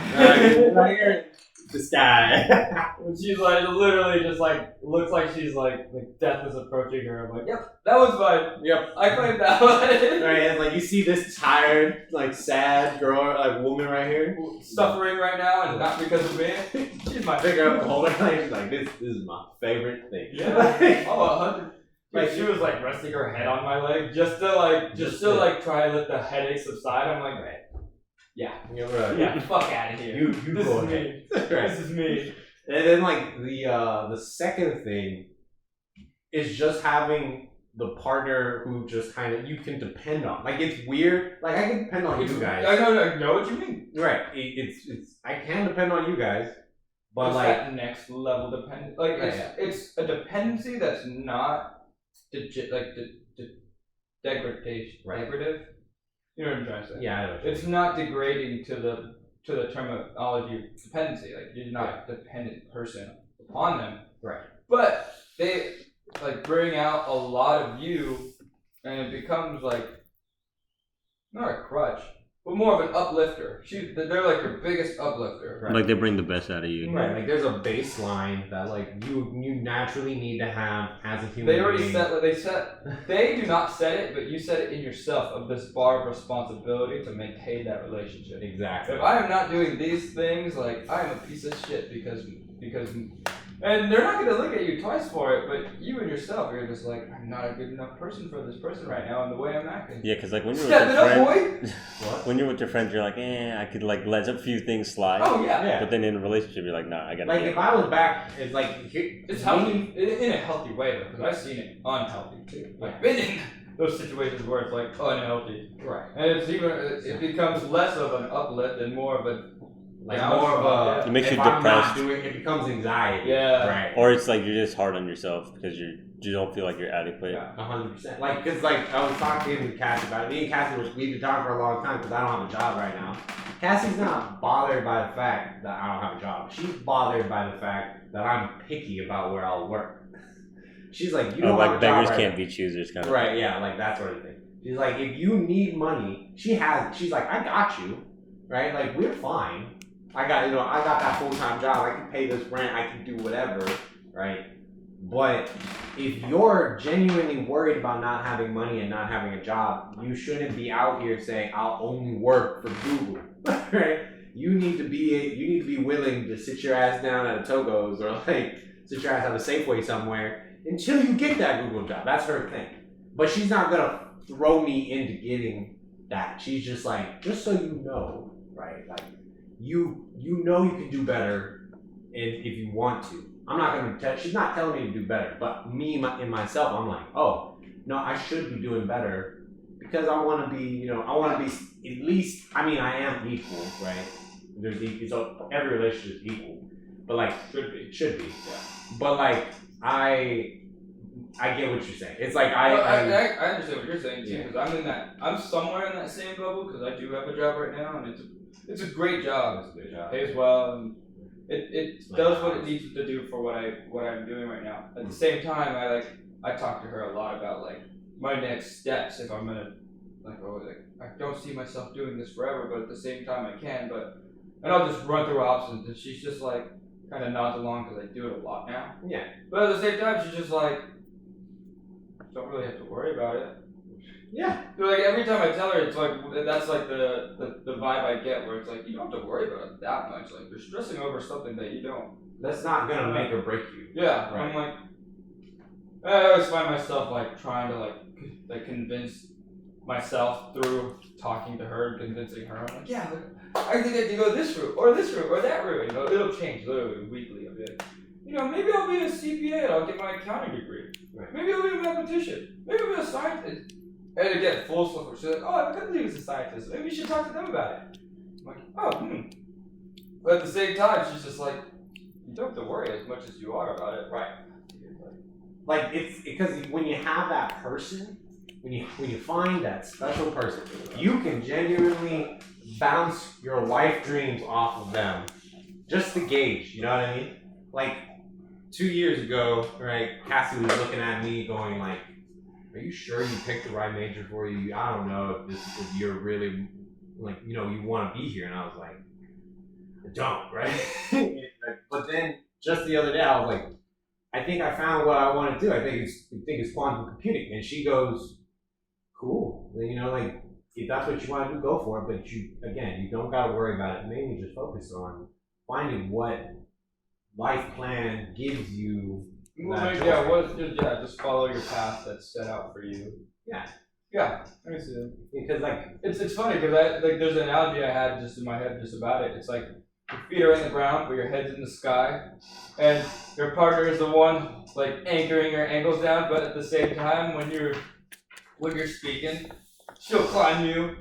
the sky. When she's like literally just like looks like she's like death is approaching her. I'm like, yep, that was fine. Yep. I claimed that one. Right, and like you see this tired, like sad girl, like woman right here, Suffering right now, and not because of me. She's my pick her up, hold her, like she's like, this is my favorite thing. Yeah. Oh, 100. Like she was like resting her head on my leg just to try to let the headache subside. I'm like, right. Yeah. Yeah. Fuck out of here. You this go is ahead. me. Right. This is me. And then like the second thing is just having the partner who just kind of you can depend on. Like it's weird. Like I can depend on you guys. I know what you mean. Right. It's I can depend on you guys, but it's like that next level dependence. Like it's a dependency that's not degradation. Right. Degradative. You know what I'm trying to say? Yeah, I know. It's not degrading to the terminology of dependency. Like you're not a dependent person upon them. Right. But they like bring out a lot of you, and it becomes like not a crutch, but more of an uplifter. They're like your biggest uplifter. Right. Like they bring the best out of you. Right, like there's a baseline that like you naturally need to have as a human They already being. they do not set it, but you set it in yourself of this bar of responsibility to maintain that relationship. Exactly. If I am not doing these things, like I am a piece of shit because and they're not gonna look at you twice for it, but you and yourself, you're just like, I'm not a good enough person for this person right now and the way I'm acting. Yeah, because like when you're with Step your it up, friend, boy! What? when you're with your friends, you're like, I could like let a few things slide. Oh yeah. Yeah. But then in a relationship, you're like, nah, I gotta. Like get if I was back, it's like It's healthy in a healthy way though, because I've seen it unhealthy too. I've been in those situations where it's like unhealthy, right. and it becomes less of an uplift and more of a Like more of a. It makes if you I'm not depressed. doing it becomes anxiety. Yeah. Right. Or it's like you're just hard on yourself because you don't feel like you're adequate. Yeah. 100%. Like, cause like I was talking with Cassie about it. Me and Cassie we've been talking for a long time because I don't have a job right now. Cassie's not bothered by the fact that I don't have a job. She's bothered by the fact that I'm picky about where I'll work. She's like, you don't have like a job beggars right can't now. be choosers, kind of. Right, yeah, like that sort of thing. She's like, if you need money, she's like, I got you, right? Like we're fine. I got that full-time job. I can pay this rent. I can do whatever, right? But if you're genuinely worried about not having money and not having a job, you shouldn't be out here saying, I'll only work for Google, right? You need to be willing to sit your ass down at a Togo's or like sit your ass at a Safeway somewhere until you get that Google job. That's her thing. But she's not gonna throw me into getting that. She's just like, just so you know, right? Like you know you can do better if you want to. I'm not gonna she's not telling me to do better, but me in myself, I'm like, oh no, I should be doing better because I want to be, at least. I mean, I am equal, right? So every relationship is equal, but like should be, yeah. But like I get what you're saying. It's like I understand what you're saying too, because I'm somewhere in that same bubble because I do have a job right now and it's a great job. It's a good job. Pays well and it does what it needs to do for what I'm doing right now. At the same time, I talk to her a lot about like my next steps if I'm gonna I don't see myself doing this forever, but at the same time I can. And I'll just run through options, and she's just like kind of nods along because I do it a lot now. Yeah. But at the same time, she's just like, don't really have to worry about it. Yeah. So like every time I tell her, it's like that's like the vibe I get, where it's like you don't have to worry about it that much. Like you're stressing over something that you don't. That's not gonna make or break you. Yeah. Right. I'm like, I always find myself like trying to like convince myself through talking to her and convincing her. I'm like, yeah, I think I can go this route or that route. It'll change literally weekly a bit. Maybe I'll be a CPA and I'll get my accounting degree. Right. Maybe I'll be a mathematician. Maybe I'll be a scientist. And again, full circle. She's like, oh, I couldn't believe he's a scientist. Maybe you should talk to them about it. I'm like, oh, But at the same time, she's just like, you don't have to worry as much as you are about it. Right. Like it's because when you have that person, when you find that special person, you can genuinely bounce your life dreams off of them, just to gauge. You know what I mean? Like 2 years ago, right? Cassie was looking at me, going like, "Are you sure you picked the right major for you? I don't know if you're really like you want to be here." And I was like, "I don't, right?" But then just the other day, I was like, I think I found what I want to do. I think it's quantum computing. And she goes, cool. You know, like if that's what you want to do, go for it. But you don't got to worry about it. Mainly just focus on finding what life plan gives you. Just follow your path that's set out for you. Yeah. Yeah, I can see that. Because like it's funny because there's an analogy I had just in my head just about it. It's like your feet are in the ground, but your head's in the sky, and your partner is the one like anchoring your ankles down. But at the same time, when you're speaking, she'll climb you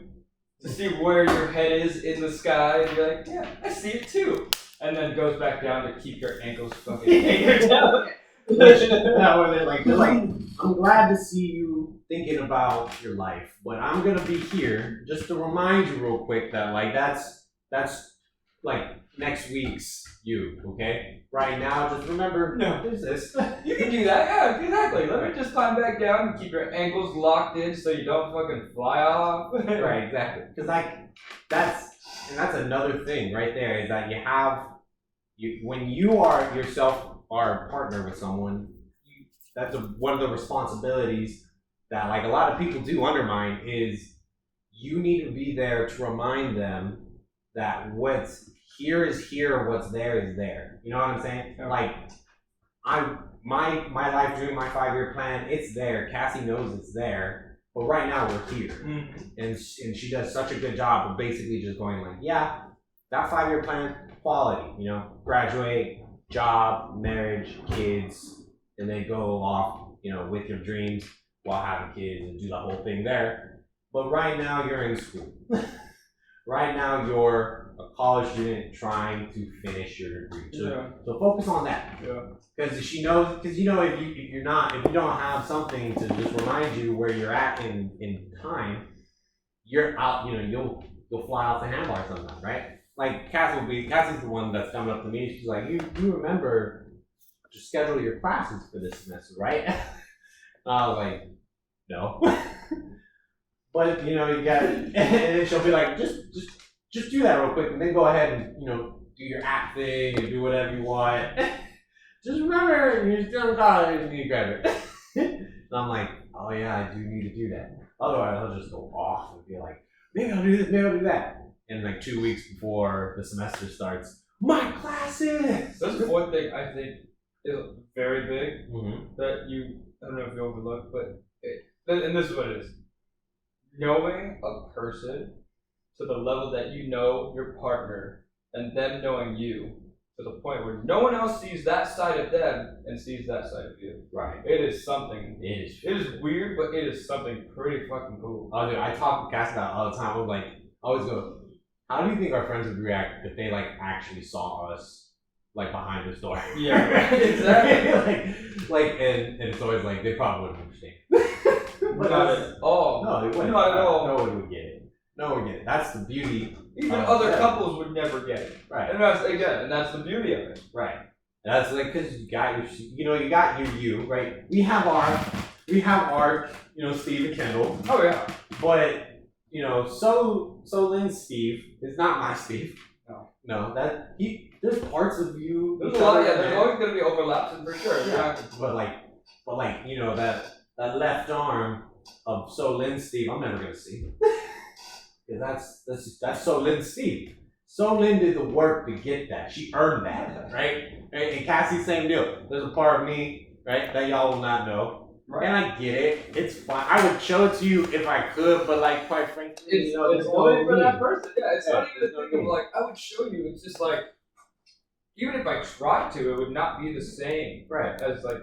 to see where your head is in the sky, and you're like, yeah, I see it too, and then goes back down to keep your ankles fucking anchored down. they're like, I'm glad to see you thinking about your life, but I'm gonna be here just to remind you real quick that like that's like next week's you, okay? Right now, just remember, there's this. You can do that, yeah, exactly. Let me just climb back down and keep your ankles locked in so you don't fucking fly off. Right, exactly. Because like that's another thing right there is that when you are yourself are a partner with someone, that's one of the responsibilities that like a lot of people do undermine is you need to be there to remind them that what's here is here, what's there is there. You know what I'm saying? Yeah. Like my life dream, my 5-year plan, it's there. Cassie knows it's there, but right now we're here, and she does such a good job of basically just going like, yeah, that 5-year plan, quality, you know, graduate, job, marriage, kids, and then go off, you know, with your dreams while having kids and do the whole thing there. But right now you're in school. Right now you're a college student trying to finish your degree. So focus on that. Yeah. Because you know, if you don't have something to just remind you where you're at in time, you're out. You know, you'll fly off the handle sometime, right? Like Cassie's the one that's coming up to me. She's like, you remember to schedule your classes for this semester, right? And I was like, no. But you know, you got it. And then she'll be like, just do that real quick, and then go ahead and, you know, do your act thing and do whatever you want. Just remember, you're still in college and you graduate. And I'm like, oh yeah, I do need to do that. Otherwise, I'll just go off and be like, maybe I'll do this, maybe I'll do that. And like 2 weeks before the semester starts, my classes. That's one thing I think is very big that I don't know if you overlook, and this is what it is. Knowing a person to the level that you know your partner and them knowing you to the point where no one else sees that side of them and sees that side of you. Right. It is something. It is weird, but it is something pretty fucking cool. Oh, dude, I talk with Cass about it all the time. I'm like, I always go, how do you think our friends would react if they like actually saw us like behind this door? Yeah, exactly. and it's always like they probably wouldn't understand. But not at all. No, they wouldn't. Not at all. No one would get it. No one would get it. That's the beauty. Even other couples would never get it. Right. And that's the beauty of it. Right. And that's like because you got your you, right? We have our you know, Steve and Kendall. Oh yeah. But you know, so Lynn's Steve is not my Steve. No, there's parts of you. There's a lot. Yeah, there's always gonna be overlaps, and for sure. Yeah. But like you know that left arm of So Lynn Steve, I'm never gonna see. That's So Lynn Steve. So Lynn did the work to get that. She earned that, right? And Cassie, same deal. There's a part of me, right, that y'all will not know. Right. And I get it. It's fine. I would show it to you if I could, but like quite frankly, it's only for that person. Yeah, it's not even a thing of like I would show you. It's just like even if I tried to, it would not be the same. Right. As like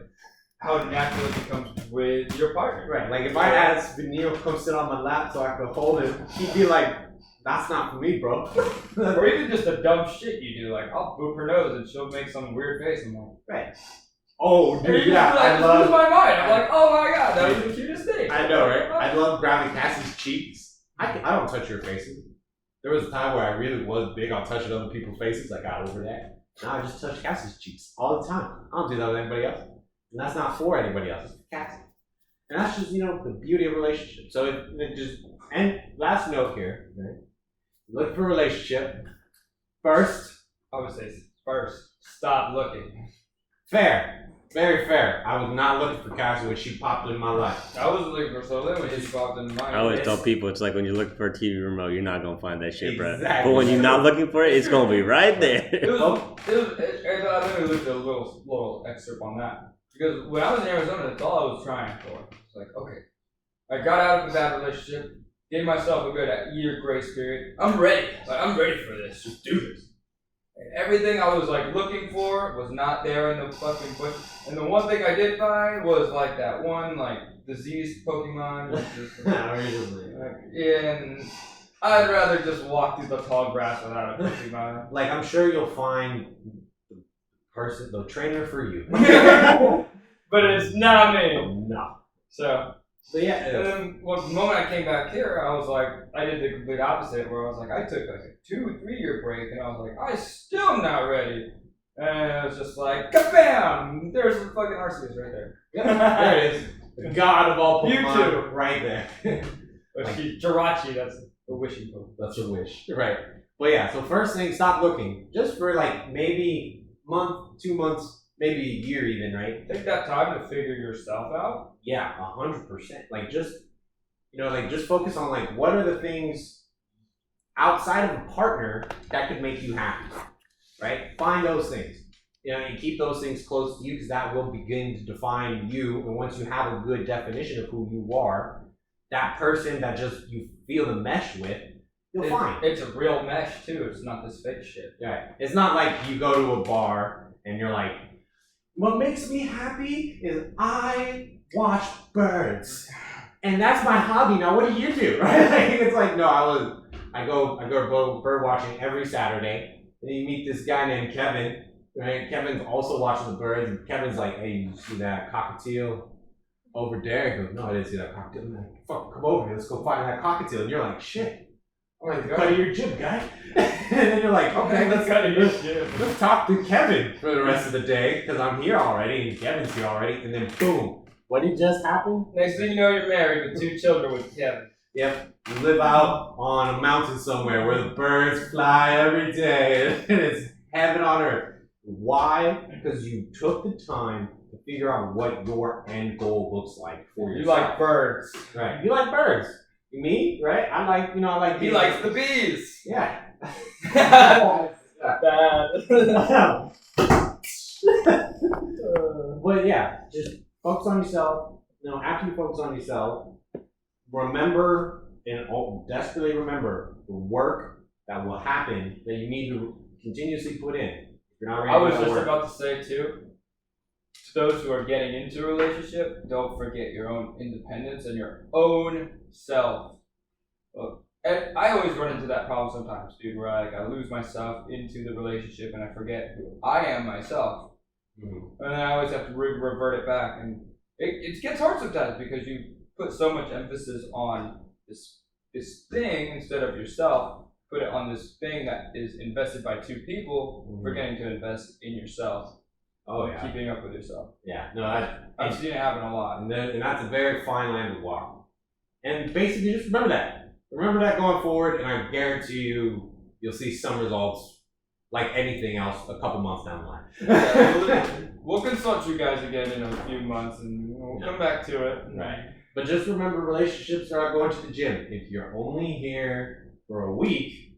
how natural it becomes with your partner. Right. Like if I asked Benil to come sit on my lap so I could hold him, he'd be like, that's not for me, bro. Or even just the dumb shit you do, like I'll boop her nose and she'll make some weird face. I'm like, right. Oh, dude, yeah, I lose my mind. I'm like, oh my god, that was the cutest thing. I know, right? I love grabbing Cassie's cheeks. I don't touch your faces. There was a time where I really was big on touching other people's faces. I got over that. Now I just touch Cassie's cheeks all the time. I don't do that with anybody else. And that's not for anybody else. It's for Cassie. And that's just, you know, the beauty of relationships. So it just, and last note here, right? Look for a relationship. First, I would say First, stop looking. Fair. Very fair. I was not looking for Cassie when she popped in my life. I wasn't looking for Soleil when she popped in mine. I always tell people it's like when you're looking for a TV remote, you're not gonna find that shit, bro. Exactly. But when you're not looking for it, it's gonna be right there. I think we looked at a little excerpt on that. Because when I was in Arizona, that's all I was trying for. It's like, okay, I got out of a bad relationship, gave myself a good year grace period. I'm ready. Like, I'm ready for this. Just do this. And everything I was like looking for was not there in the fucking bush. And the one thing I did find was like that one like diseased Pokemon. And I'd rather just walk through the tall grass without a Pokemon. Like, I'm sure you'll find the trainer for you. But it's not me. No. So yeah. and then the moment I came back here, I was like, I did the complete opposite, where I was like, I took like a 2-3 year break, and I was like, I still not ready. And it was just like, kabam! There's the fucking Arceus right there. There it is. The god of all Pokemon. Mewtwo. Right there. Jirachi, that's the wishing Pokemon. That's a wish. Right. But yeah, so first thing, stop looking. Just for like maybe a month, 2 months, maybe a year even, right? Take that time to figure yourself out. Yeah, 100%. Like just, just focus on like what are the things outside of a partner that could make you happy, right? Find those things. And keep those things close to you because that will begin to define you. And once you have a good definition of who you are, that person that just you feel the mesh with, you'll find. It's a real mesh too. It's not this fake shit. Yeah. It's not like you go to a bar and you're like, what makes me happy is I watch birds, and that's my hobby. Now, what do you do? Right? Like, it's like no, I go bird watching every Saturday. And you meet this guy named Kevin. Right? Kevin's also watching the birds. And Kevin's like, hey, you see that cockatiel over there? He goes, no, I didn't see that cockatiel. I'm like, fuck, come over here. Let's go find that cockatiel. And you're like, shit. I'm like, cut of your jib, guy. And then you're like, okay, let's talk to Kevin for the rest of the day because I'm here already and Kevin's here already. And then boom, what did just happen? Next thing you know, you're married with 2 children with Kevin. Yep, you live out on a mountain somewhere where the birds fly every day and it's heaven on earth. Why? Because you took the time to figure out what your end goal looks like for yourself. You like birds. Right. You like birds. Me, right? I like He likes the bees. Yeah. Bad. But yeah, just focus on yourself. After you focus on yourself, remember and desperately remember the work that will happen that you need to continuously put in. If you're not ready I was to do that just work. about to say too, to those who are getting into a relationship, don't forget your own independence and your own self. And I always run into that problem sometimes, dude, where I lose myself into the relationship and I forget who I am myself. Mm-hmm. And then I always have to revert it back. And it gets hard sometimes because you put so much emphasis on this thing instead of yourself. Put it on this thing that is invested by 2 people, forgetting to invest in yourself. Oh, yeah. Keeping up with yourself. Yeah. No, I've seen it happen a lot. And that's a very fine line to walk. And basically, just remember that. Remember that going forward, and I guarantee you'll see some results like anything else a couple months down the line. Yeah, we'll consult you guys again in a few months, and we'll come back to it. Right. But just remember, relationships are like going to the gym. If you're only here for a week,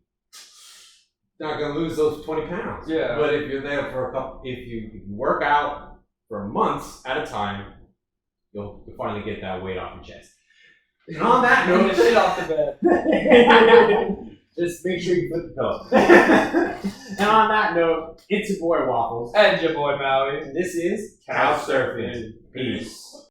you're not going to lose those 20 pounds. Yeah. But if you're there for if you work out for months at a time, you'll finally get that weight off your chest. And on that note, the shit off the bed. Just make sure you put the pillow. And on that note, it's your boy Waffles. And your boy Maui. And this is Couch Surfing. Peace.